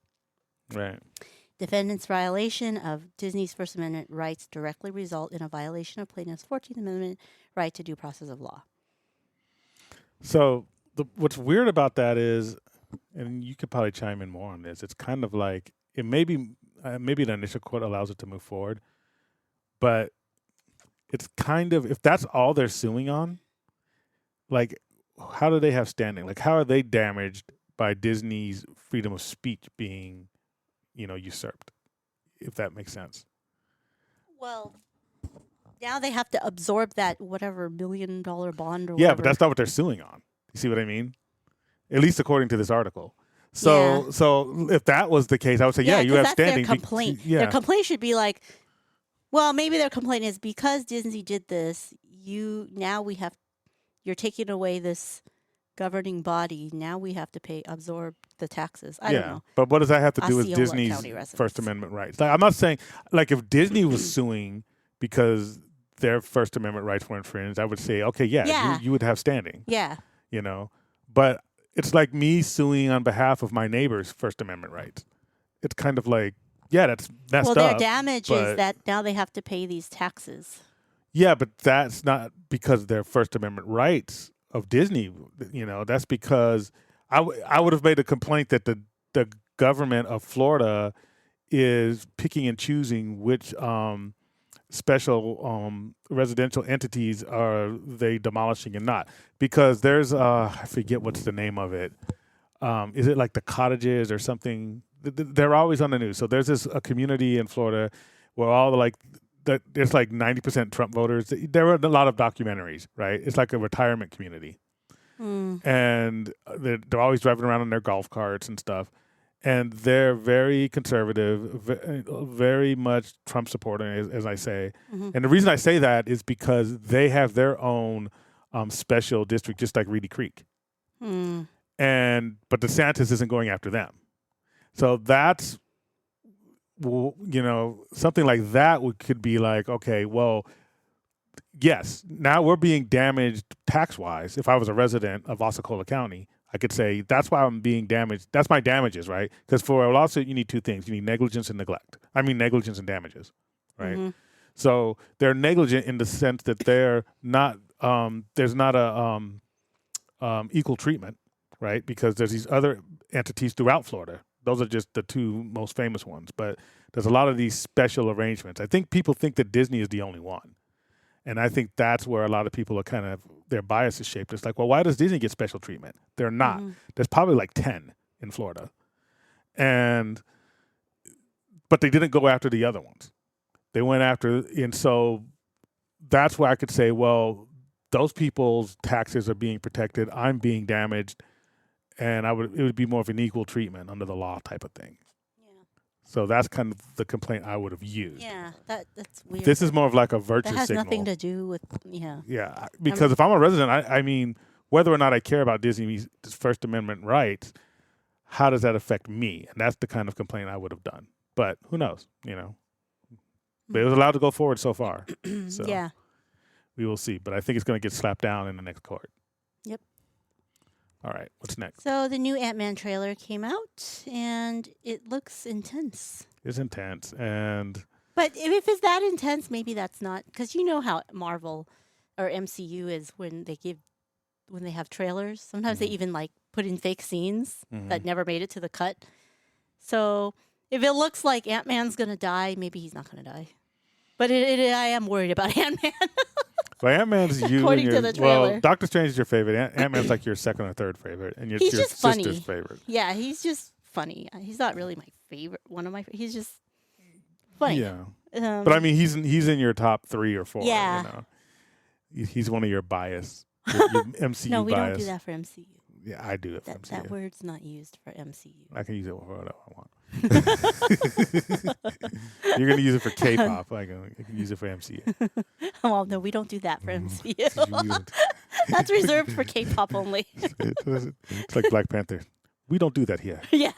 Right. Defendant's violation of Disney's First Amendment rights directly result in a violation of plaintiff's 14th Amendment right to due process of law. So what's weird about that is, and you could probably chime in more on this. It's kind of like it maybe the initial court allows it to move forward, but it's kind of if that's all they're suing on, like how do they have standing? Like how are they damaged by Disney's freedom of speech being, usurped? If that makes sense. Well, now they have to absorb that whatever $1 million bond or Yeah, whatever. but that's not what they're suing on. You see what I mean? At least according to this article. So if that was the case, I would say, you 'cause have that's standing. Their complaint. Yeah. Their complaint should be like, well, maybe their complaint is because Disney did this, you're taking away this governing body. Now we have to absorb the taxes. I don't know. But what does that have to do with Osceola Disney's County residents. First Amendment rights? Like, I'm not saying, like, if Disney was suing because their First Amendment rights were infringed, I would say, okay, Yeah. you would have standing, Yeah. But it's like me suing on behalf of my neighbor's First Amendment rights. It's kind of like, that's messed Well, up. their damage but- is that now they have to pay these taxes. Yeah, but that's not because of their First Amendment rights of Disney. That's because I would have made a complaint that the government of Florida is picking and choosing which special residential entities are they demolishing and not. Because there's I forget what's the name of it. Is it like the cottages or something? They're always on the news. So there's a community in Florida where all there's like 90% Trump voters. There are a lot of documentaries, right? It's like a retirement community. And they're always driving around in their golf carts and stuff. And they're very conservative, very much Trump supporting, as I say. And the reason I say that is because they have their own special district, just like Reedy Creek. But DeSantis isn't going after them. So that's, something like that could be like, okay, well, yes, now we're being damaged tax-wise. If I was a resident of Osceola County, I could say that's why I'm being damaged. That's my damages, right? Because for a lawsuit, you need two things. You need negligence and neglect. I mean, negligence and damages, right? So they're negligent in the sense that they're not. There's not a equal treatment, right? Because there's these other entities throughout Florida. Those are just the two most famous ones. But there's a lot of these special arrangements. I think people think that Disney is the only one. And I think that's where a lot of people are kind of, their bias is shaped. It's like, well, why does Disney get special treatment? They're not. There's probably like 10 in Florida. But they didn't go after the other ones. They went after, and so that's where I could say, well, those people's taxes are being protected. I'm being damaged. And it would be more of an equal treatment under the law type of thing. So that's kind of the complaint I would have used. Yeah, that's weird. This is more of like a virtue that has signal. nothing to do with Yeah, because if I'm a resident, I mean, whether or not I care about Disney's First Amendment rights, how does that affect me? And that's the kind of complaint I would have done. But who knows, But it was allowed to go forward so far. So Yeah. we will see. But I think it's going to get slapped down in the next court. Yep. All right. What's next? So the new Ant-Man trailer came out, and it looks intense. It's intense. And But if it's that intense, maybe that's not, because you know how Marvel or MCU is when they have trailers. Sometimes they even like put in fake scenes that never made it to the cut. So if it looks like Ant-Man's gonna die, maybe he's not gonna die. But I am worried about Ant-Man. well, Ant-Man's you. According and to your, the well, trailer. Doctor Strange is your favorite. Ant-Man's like your second or third favorite. And He's your just sister's funny. favorite. Yeah, he's just funny. He's not really my favorite. He's just funny. Yeah. But I mean, he's in your top 3 or 4. Yeah. You know? He's one of your bias. Your MCU No, we bias. don't do that for MCU. Yeah, I do it for MCU. That word's not used for MCU. I can use it for whatever I want. You're going to use it for K-pop. I can use it for MCU. Well, no, we don't do that for MCU. You don't- That's reserved for K-pop only. it's like Black Panther. We don't do that here. Yeah.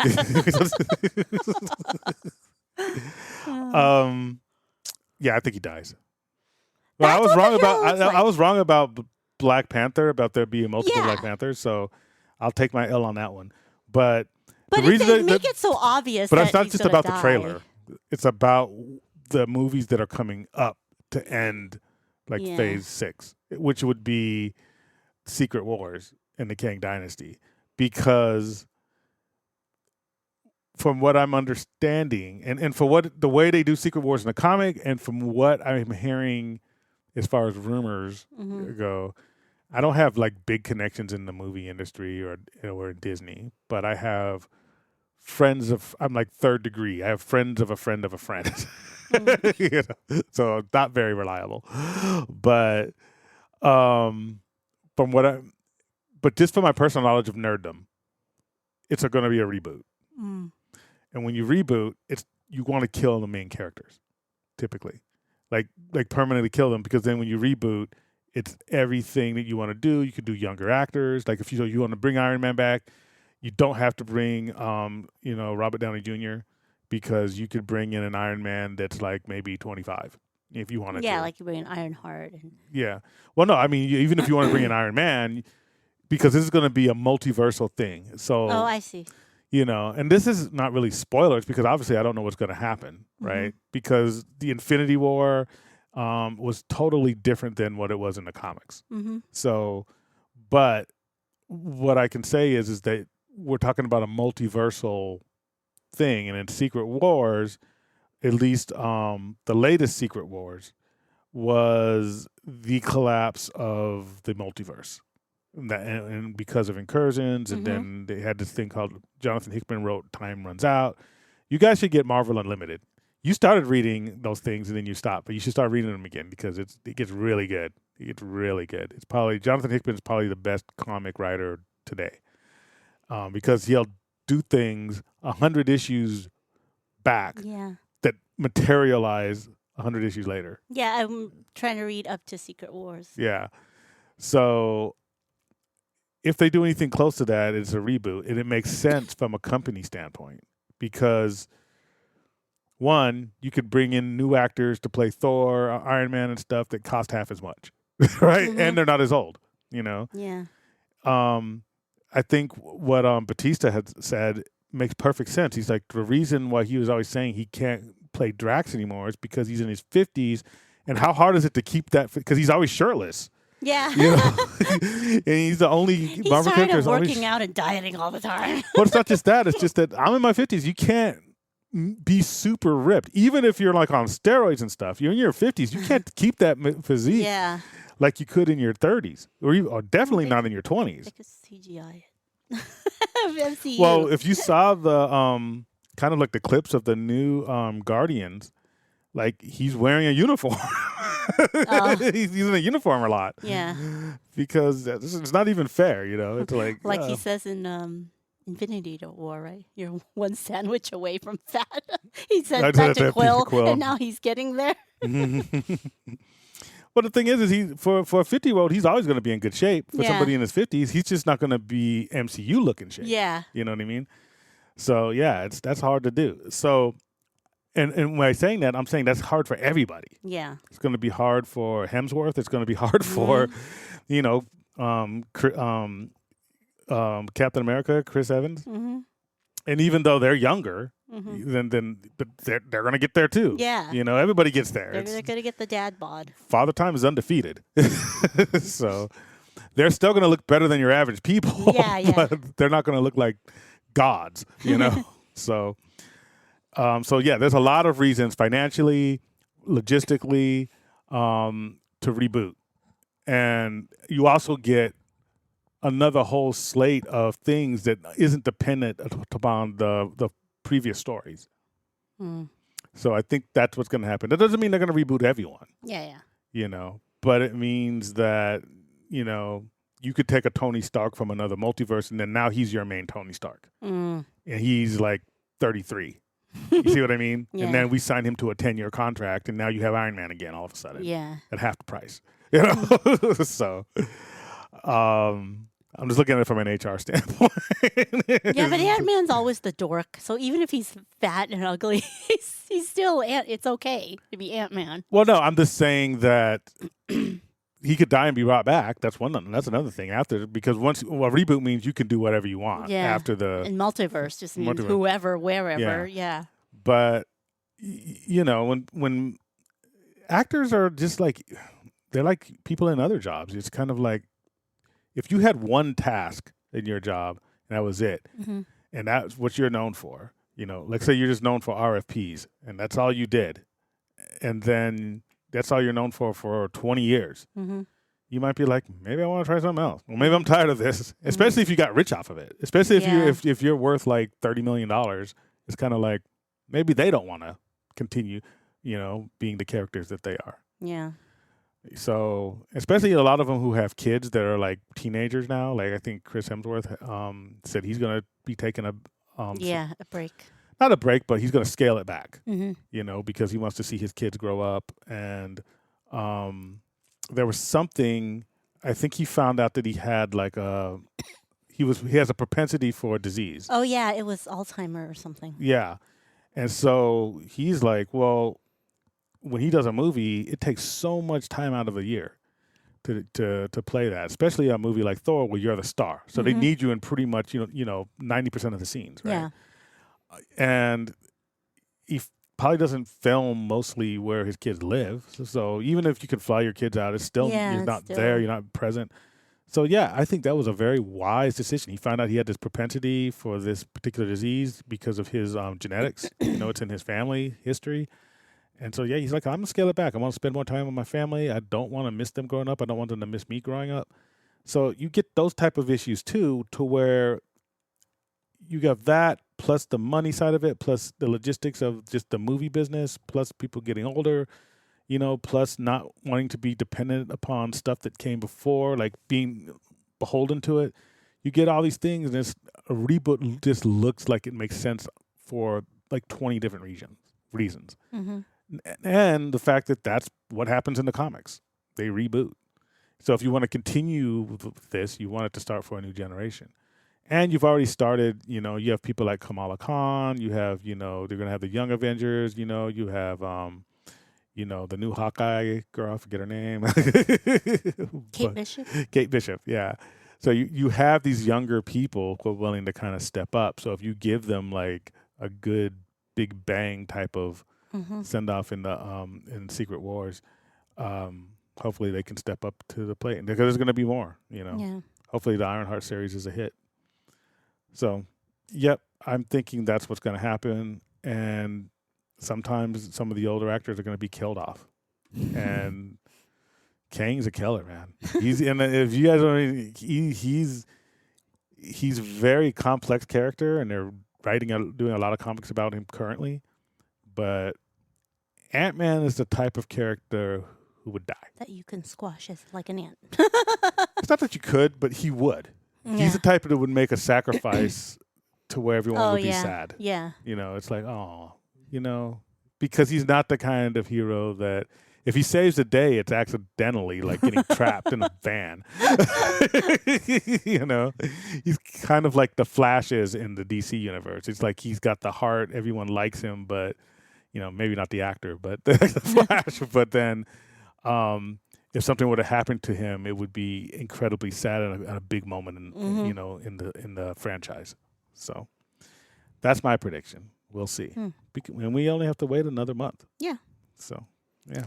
Yeah, I think he dies. Well, I That's was what wrong the about trailer looks I was wrong about Black Panther, about there being multiple Yeah. Black Panthers. So I'll take my L on that one. But But the if reason they that- make it so obvious but that it's not he's just gonna about die. the trailer. It's about the movies that are coming up to end, like Yeah. Phase 6, which would be Secret Wars and the Kang Dynasty, because from what I'm understanding, and for what the way they do Secret Wars in the comic, and from what I'm hearing as far as rumors go, I don't have like big connections in the movie industry or Disney, but I have friends of, I'm like third degree. I have friends of a friend of a friend. You know? So not very reliable. But from but just from my personal knowledge of nerddom, it's going to be a reboot. Mm. And when you reboot, you want to kill the main characters, typically, like permanently kill them, because then when you reboot, it's everything that you want to do. You could do younger actors. Like if you want to bring Iron Man back, you don't have to bring Robert Downey Jr., because you could bring in an Iron Man that's like maybe 25 if you wanted to. Yeah, like you bring an Ironheart. Yeah. Well, no, I mean, even if you want to bring an Iron Man, because this is going to be a multiversal thing. So, Oh, I see. and this is not really spoilers, because obviously I don't know what's going to happen, right? Because the Infinity War was totally different than what it was in the comics. Mm-hmm. So, but what I can say is that we're talking about a multiversal thing, and in Secret Wars, at least the latest Secret Wars, was the collapse of the multiverse. And because of incursions, and then they had this thing called, Jonathan Hickman wrote Time Runs Out. You guys should get Marvel Unlimited. You started reading those things and then you stopped, but you should start reading them again, because it gets really good. It gets really good. It's probably, Jonathan Hickman is probably the best comic writer today, because he'll do things 100 issues back Yeah. that materialize 100 issues later. Yeah, I'm trying to read up to Secret Wars. Yeah. So if they do anything close to that, it's a reboot, and it makes sense from a company standpoint, because one, you could bring in new actors to play Thor, Iron Man, and stuff that cost half as much, right? And they're not as old, Yeah. I think what Batista had said makes perfect sense. He's like, the reason why he was always saying he can't play Drax anymore is because he's in his 50s, and how hard is it to keep that? Because he's always shirtless. Yeah. And he's the only He's Marvel tired character of is always. working out and dieting all the time. But it's not just that. It's just that I'm in my 50s. You can't be super ripped, even if you're like on steroids and stuff. You're in your 50s. You can't keep that physique Yeah. like you could in your 30s, or definitely not in your 20s. They could CGI it. MCU. Well, if you saw the kind of like the clips of the new Guardians, like he's wearing a uniform. He's using a uniform a lot. Yeah. Because it's not even fair, It's like He says in Infinity War, right? You're one sandwich away from fat. He said that That's to it, Quill, Quill. and now he's getting there. Well, the thing is he for a 50-year-old, he's always going to be in good shape. For Yeah. somebody in his 50s, he's just not going to be MCU looking shape. Yeah. You know what I mean? So yeah, that's hard to do. So and when I'm saying that, I'm saying that's hard for everybody. Yeah. It's going to be hard for Hemsworth. It's going to be hard for, you know, Captain America, Chris Evans. Mm-hmm. And even though they're younger, Mm-hmm. but they're going to get there too. Yeah. You know, everybody gets there. They're going to get the dad bod. Father Time is undefeated. So they're still going to look better than your average people. Yeah, yeah. But they're not going to look like gods, you know? So yeah, there's a lot of reasons financially, logistically, to reboot. And you also get another whole slate of things that isn't dependent upon the previous stories. Mm. So I think that's what's going to happen. That doesn't mean they're going to reboot everyone, Yeah. you know, but it means that, you know, you could take a Tony Stark from another multiverse and then now he's your main Tony Stark. Mm. And he's like 33. You see what I mean? Yeah. And then we sign him to a 10-year contract and now you have Iron Man again all of a sudden. Yeah. At half the price. You know? So I'm just looking at it from an HR standpoint. Yeah, but Ant-Man's always the dork. So even if he's fat and ugly, he's still it's okay to be Ant-Man. Well, no, I'm just saying that he could die and be brought back. That's another thing after, because once a reboot means you can do whatever you want after the And multiverse just means multiverse. whoever, wherever. Yeah. But you know, when actors are just like, they're like people in other jobs. It's kind of like if you had one task in your job and that was it, and that's what you're known for. You know, let's say you're just known for RFPs and that's all you did, and then that's all you're known for 20 years. Mm-hmm. You might be like, maybe I want to try something else. Well, maybe I'm tired of this. Especially if you got rich off of it. Especially if you're worth like $30 million, it's kind of like maybe they don't want to continue, you know, being the characters that they are. Yeah. So, especially a lot of them who have kids that are like teenagers now. Like I think Chris Hemsworth said he's going to be taking a a break. not a break, but he's going to scale it back. Mm-hmm. You know, because he wants to see his kids grow up. And there was something. I think he found out that he had like he has a propensity for a disease. Oh yeah, it was Alzheimer or something. Yeah, and so he's like, well, when he does a movie, it takes so much time out of a year to play that, especially a movie like Thor where you're the star. So they need you in pretty much 90% of the scenes, right? Yeah. And he probably doesn't film mostly where his kids live. So even if you can fly your kids out, it's still you're not there, you're not present. So yeah, I think that was a very wise decision. He found out he had this propensity for this particular disease because of his genetics. It's in his family history. And so, yeah, he's like, I'm going to scale it back. I want to spend more time with my family. I don't want to miss them growing up. I don't want them to miss me growing up. So you get those type of issues, too, to where you got that plus the money side of it, plus the logistics of just the movie business, plus people getting older, plus not wanting to be dependent upon stuff that came before, like being beholden to it. You get all these things, and a reboot just looks like it makes sense for like 20 different reasons. Mm-hmm. And the fact that that's what happens in the comics. They reboot. So if you want to continue with this, you want it to start for a new generation. And you've already started, you have people like Kamala Khan. You have, they're going to have the Young Avengers. You have, the new Hawkeye girl. I forget her name. Kate Bishop. Kate Bishop, yeah. So you have these younger people who are willing to kind of step up. So if you give them like a good big bang type of send off in the in Secret Wars, hopefully they can step up to the plate because there's going to be more. Yeah. Hopefully the Ironheart series is a hit. So, yep, I'm thinking that's what's going to happen, and sometimes some of the older actors are going to be killed off, and Kang's a killer, man. He's if you guys don't, he's very complex character, and they're doing a lot of comics about him currently, but Ant-Man is the type of character who would die. That you can squash as like an ant. It's not that you could, but he would. Yeah. He's the type that would make a sacrifice to where everyone would be sad. Yeah. It's like, because he's not the kind of hero that if he saves the day, it's accidentally like getting trapped in a van. He's kind of like the Flash is in the DC universe. It's like he's got the heart, everyone likes him, but maybe not the actor, but the Flash. But then, if something were to happen to him, it would be incredibly sad and a big moment in the franchise. So that's my prediction. We'll see. And we only have to wait another month. Yeah. So, yeah.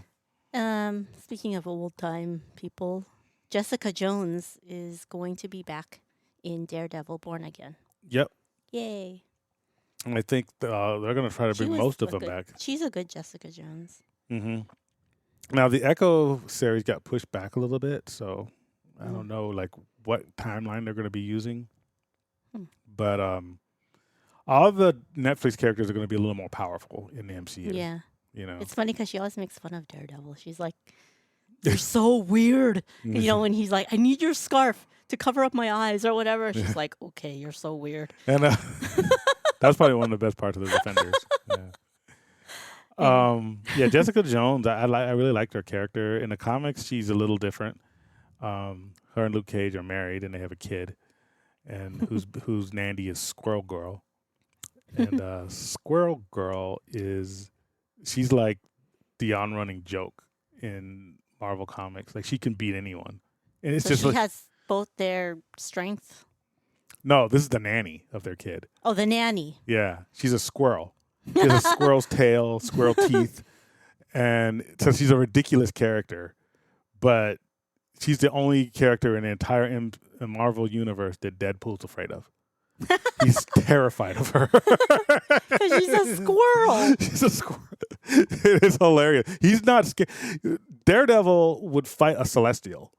Speaking of old time people, Jessica Jones is going to be back in Daredevil Born Again. Yep. Yay. And I think they're going to try to She bring was most of a them good- back. She's a good Jessica Jones. Mm-hmm. Now, the Echo series got pushed back a little bit, so I don't know what timeline they're going to be using. But all the Netflix characters are going to be a little more powerful in the MCU. Yeah. It's It's funny because she always makes fun of Daredevil. She's like, "You're so weird." When he's like, "I need your scarf to cover up my eyes" or whatever. She's like, "Okay, you're so weird." And that's probably one of the best parts of the Defenders. Yeah. Jessica Jones, I really liked her character. In the comics, she's a little different. Her and Luke Cage are married, and they have a kid, and whose Nandy is Squirrel Girl. And Squirrel Girl she's like the on-running joke in Marvel Comics. Like, she can beat anyone. And it's So just she has both their strength. no, this is the nanny of their kid. Oh, the nanny. Yeah, she's a squirrel. She has a squirrel's tail, squirrel teeth, and so she's a ridiculous character. But she's the only character in the entire Marvel universe that Deadpool's afraid of. He's terrified of her. Because she's a squirrel. She's a squirrel. It is hilarious. He's not scared. Daredevil would fight a Celestial,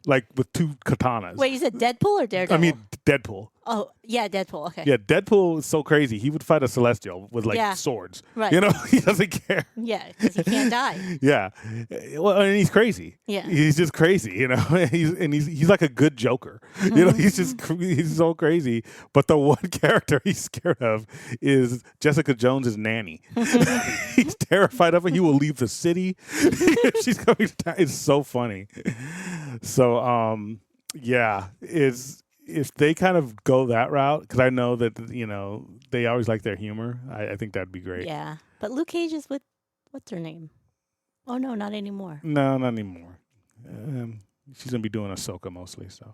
like with two katanas. Wait, you said Deadpool or Daredevil? I mean Deadpool. Oh, yeah, Deadpool. Okay. Yeah, Deadpool is so crazy. He would fight a Celestial with swords. Right. He doesn't care. Yeah, because he can't die. Yeah. Well, and he's crazy. Yeah. He's just crazy, he's like a good Joker. He's so crazy. But the one character he's scared of is Jessica Jones's nanny. He's terrified of her. He will leave the city. She's coming to town. It's so funny. So, if they kind of go that route, because I know that, they always like their humor, I think that'd be great. Yeah. But Luke Cage is with, what's her name? Oh, no, not anymore. No, not anymore. She's going to be doing Ahsoka mostly, so.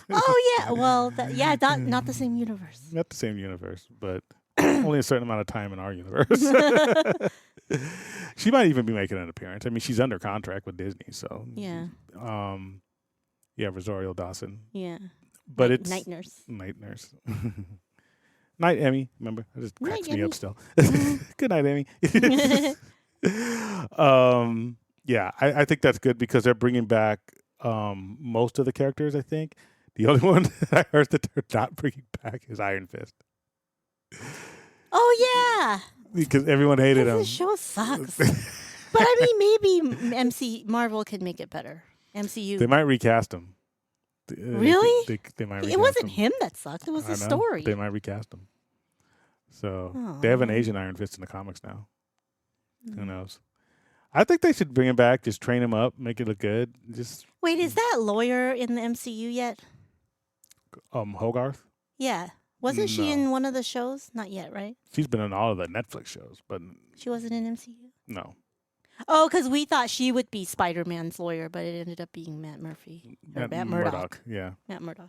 Oh, yeah. Well, not the same universe. Not the same universe, but only a certain amount of time in our universe. She might even be making an appearance. I mean, she's under contract with Disney, so. Yeah. Rosario Dawson. Yeah. But it's Night Nurse. Night Nurse. Night Emmy, remember? That just cracks Night me Emmy. up still. Good night, Emmy. I think that's good because they're bringing back most of the characters, I think. The only one that I heard that they're not bringing back is Iron Fist. Oh, yeah. Because everyone hated him. This show sucks. But I mean, maybe Marvel can make it better. MCU. They might recast him. Really? They might recast It wasn't him. him that sucked. It was the I know. story. They might recast him. So they have an Asian Iron Fist in the comics now. Who knows? I think they should bring him back, just train him up, make it look good. Just Wait, is that lawyer in the MCU yet? Hogarth. Yeah. Wasn't she No. in one of the shows? Not yet, right? She's been in all of the Netflix shows, but She wasn't in MCU? no. Oh, because we thought she would be Spider-Man's lawyer, but it ended up being Matt Murphy. Or Matt Murdock. Yeah. Matt Murdock.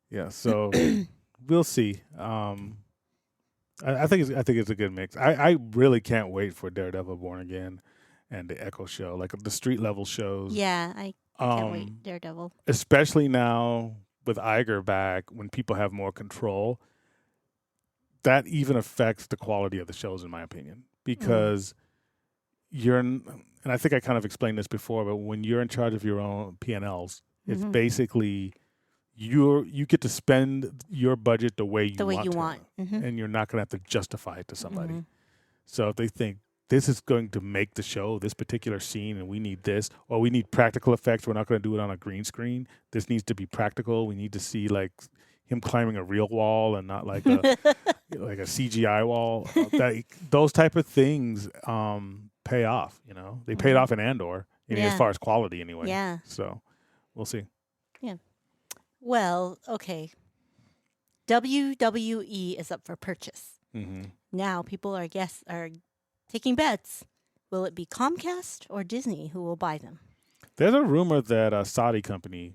Yeah. So we'll see. I think it's a good mix. I really can't wait for Daredevil Born Again and the Echo show, like the street level shows. Yeah, I can't wait. Daredevil. Especially now with Iger back, when people have more control, that even affects the quality of the shows, in my opinion, because and I think I kind of explained this before, but when you're in charge of your own P&Ls, it's basically you get to spend your budget the way you want, and you're not going to have to justify it to somebody. So if they think this is going to make the show, this particular scene, and we need this, or we need practical effects, we're not going to do it on a green screen. This needs to be practical. We need to see like him climbing a real wall and not like a like a CGI wall. Those type of things pay off. They paid off in Andor, as far as quality anyway. Yeah. So we'll see. Well, okay. WWE is up for purchase. now people are taking bets. Will it be Comcast or Disney who will buy them? There's a rumor that a Saudi company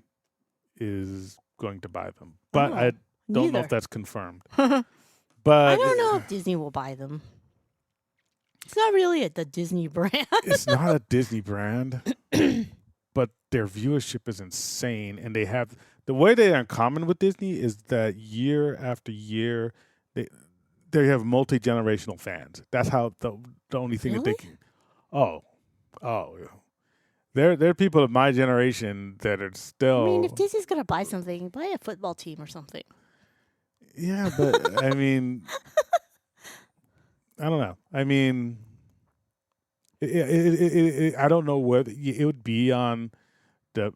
is going to buy them, but I don't know if that's confirmed. But I don't know if Disney will buy them. It's not really the Disney brand. It's not a Disney brand, but their viewership is insane, and they have the way they are in common with Disney is that year after year they have multi-generational fans. That's how the only thing that they Really? can. Oh, yeah. There are people of my generation that are still. I mean, if Disney's gonna buy something, buy a football team or something. Yeah, but I mean, I don't know. I mean, I don't know whether it would be on the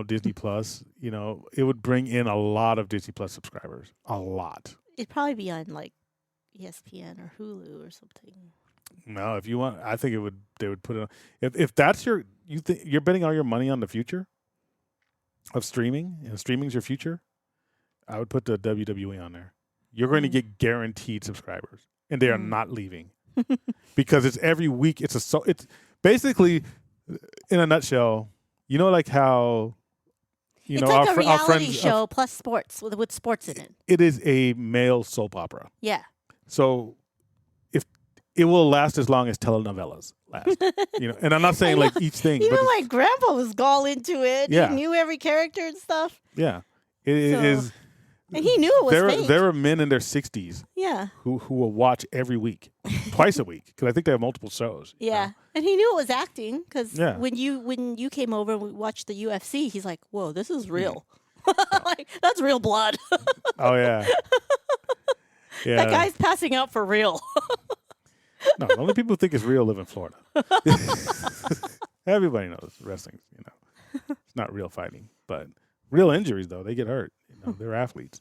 Disney Plus. It would bring in a lot of Disney Plus subscribers. A lot. It'd probably be on like ESPN or Hulu or something. No, if you want, I think they would put it on. If that's you're betting all your money on the future of streaming, and streaming's your future, I would put the WWE on there. You're going to get guaranteed subscribers, and they are not leaving because it's every week. It's basically, in a nutshell, like how It's like a our reality friends show plus sports with sports in it. It is a male soap opera. Yeah. So if it will last as long as telenovelas last, and I'm not saying like each thing, Even but my grandpa was all into it. Yeah. He knew every character and stuff. yeah, it is. And he knew it was fake. There are men in their 60s Yeah. who will watch every week, twice a week, because I think they have multiple shows. Yeah. And he knew it was acting because Yeah. when you came over and we watched the UFC, he's like, whoa, this is real. Mm. Like, that's real blood. Oh yeah, yeah. That guy's passing out for real. No, the only people who think it's real live in Florida. Everybody knows wrestling. It's not real fighting, but real injuries though. They get hurt. They're athletes.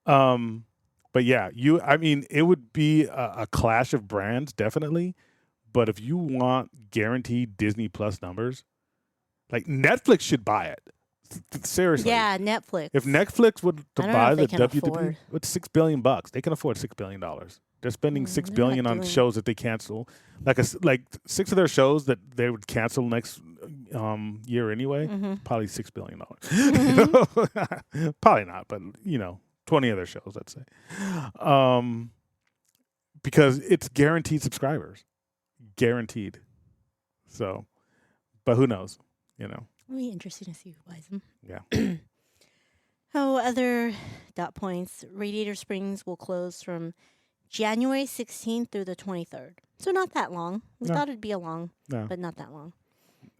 But yeah, it would be a clash of brands, definitely. But if you want guaranteed Disney Plus numbers, like Netflix should buy it. Seriously. Yeah, Netflix. If Netflix would to I don't know buy if the they can WWE, afford. with $6 billion, they can afford $6 billion. They're spending $6 they're billion not on doing- shows that they cancel, like 6 of their shows that they would cancel next year anyway. Probably $6 billion. Probably not, but 20 of their shows, let's say, because it's guaranteed subscribers, guaranteed. So, but who knows? It'll be interesting to see who buys them. Yeah. Other dot points. Radiator Springs will close from January 16th through the 23rd. So not that long. We No. thought it'd be No. but not that long.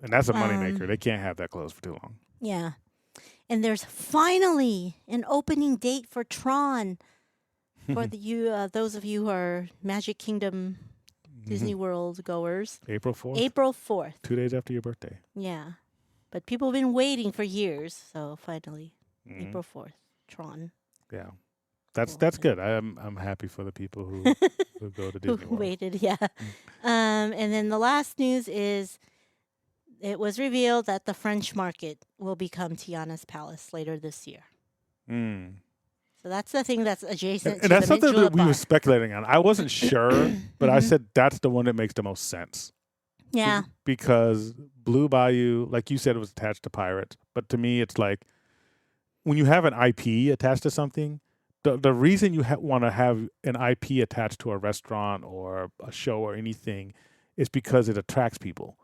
And that's a moneymaker. They can't have that closed for too long. Yeah. And there's finally an opening date for Tron. For those of you who are Magic Kingdom Disney World goers. April 4th, April 4th. 2 days after your birthday. Yeah. But people have been waiting for years, so finally, Mhm. April 4th, Tron. Yeah. That's Well, good. I'm happy for the people who go to Disney Who World. waited, yeah. And then the last news is it was revealed that the French Market will become Tiana's Palace later this year. Mm. So that's the thing that's adjacent to And that's the something Mint that we Julep were Bar. speculating on. I wasn't sure, but I said that's the one that makes the most sense. Yeah. Because Blue Bayou, like you said, it was attached to Pirates. But to me, it's like when you have an IP attached to something, the reason you want to have an IP attached to a restaurant or a show or anything is because it attracts people.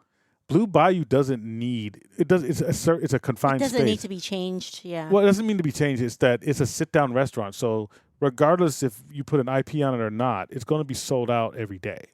Blue Bayou doesn't need it. It's a confined It doesn't space. need to be changed. Yeah. Well, it doesn't mean to be changed. It's that it's a sit-down restaurant. So regardless if you put an IP on it or not, it's going to be sold out every day.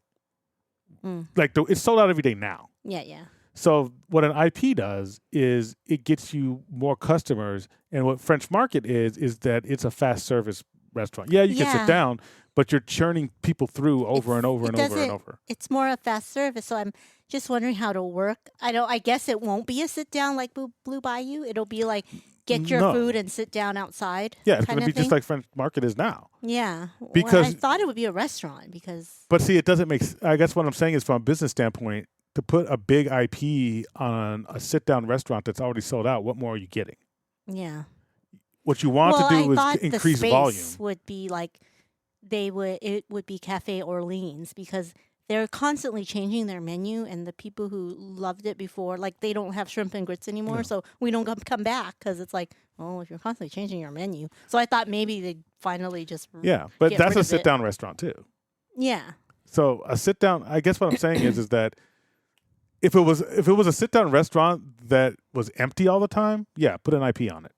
Mm. Like it's sold out every day now. Yeah. So what an IP does is it gets you more customers. And what French Market is that it's a fast service restaurant. Yeah, you can Yeah. sit down, but you're churning people through over and over It and over and doesn't- over. It's more a fast service, so I'm just wondering how it'll work. I guess it won't be a sit down like Blue Bayou. It'll be like get your No. food and sit down outside. Yeah, it's kind going to of be just thing. like French Market is now. Yeah. Well, I Because- thought it would be a restaurant because But see, it doesn't make. I guess what I'm saying is, from a business standpoint, to put a big IP on a sit-down restaurant that's already sold out, what more are you getting? yeah. What you want well, to I do thought is the increase space volume. would be like it would be Cafe Orleans because they're constantly changing their menu, and the people who loved it before, like they don't have shrimp and grits anymore, so we don't come back because it's like, oh, if you're constantly changing your menu. So I thought maybe they'd finally just Yeah, but get that's rid a of it. sit-down restaurant too. Yeah. So a sit-down, I guess what I'm saying is that if it was a sit-down restaurant that was empty all the time, yeah, put an IP on it.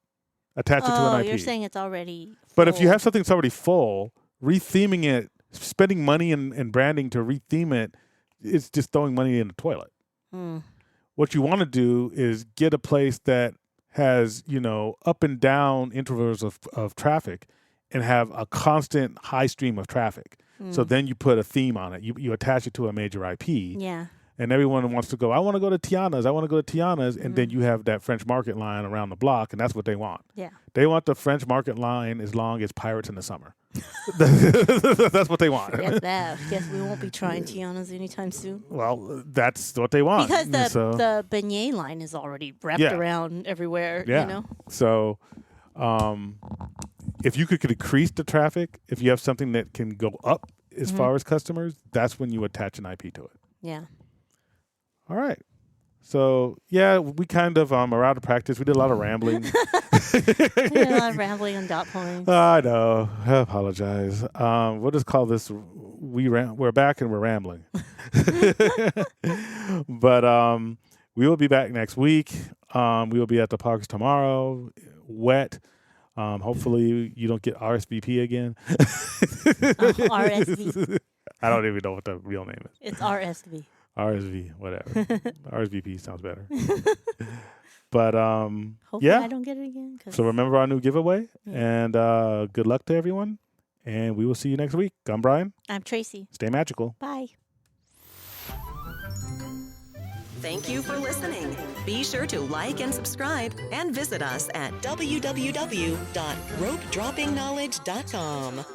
Attach it to Oh, an IP. you're saying it's already But if you full. have something that's already full, retheming it, spending money and branding to retheme it, it's just throwing money in the toilet. Hmm. What you want to do is get a place that has, up and down intervals of traffic and have a constant high stream of traffic. So then you put a theme on it. You attach it to a major IP. Yeah. And everyone wants to go, I want to go to Tiana's. I want to go to Tiana's. And then you have that French Market line around the block, and that's what they want. Yeah. They want the French Market line as long as Pirates in the Summer. That's what they want. Forget that. Guess we won't be trying Tiana's anytime soon. Well, that's what they want. Because So- the beignet line is already wrapped Yeah. around everywhere, Yeah. you know? So, if you could decrease the traffic, if you have something that can go up as far as customers, that's when you attach an IP to it. Yeah. All right. So, yeah, we kind of are out of practice. We did a lot of rambling. We did a lot of rambling on dot points. I know. I apologize. We'll just call this we're back and we're rambling. But we will be back next week. We will be at the parks tomorrow. Wet. Hopefully you don't get RSVP again. RSV. I don't even know what the real name is. It's RSV. RSV, whatever. RSVP sounds better. But Hopefully yeah. I don't get it again. 'Cause So remember our new giveaway, and good luck to everyone. And we will see you next week. I'm Brian. I'm Tracy. Stay magical. Bye. Thank you for listening. Be sure to like and subscribe and visit us at www.ropedroppingknowledge.com.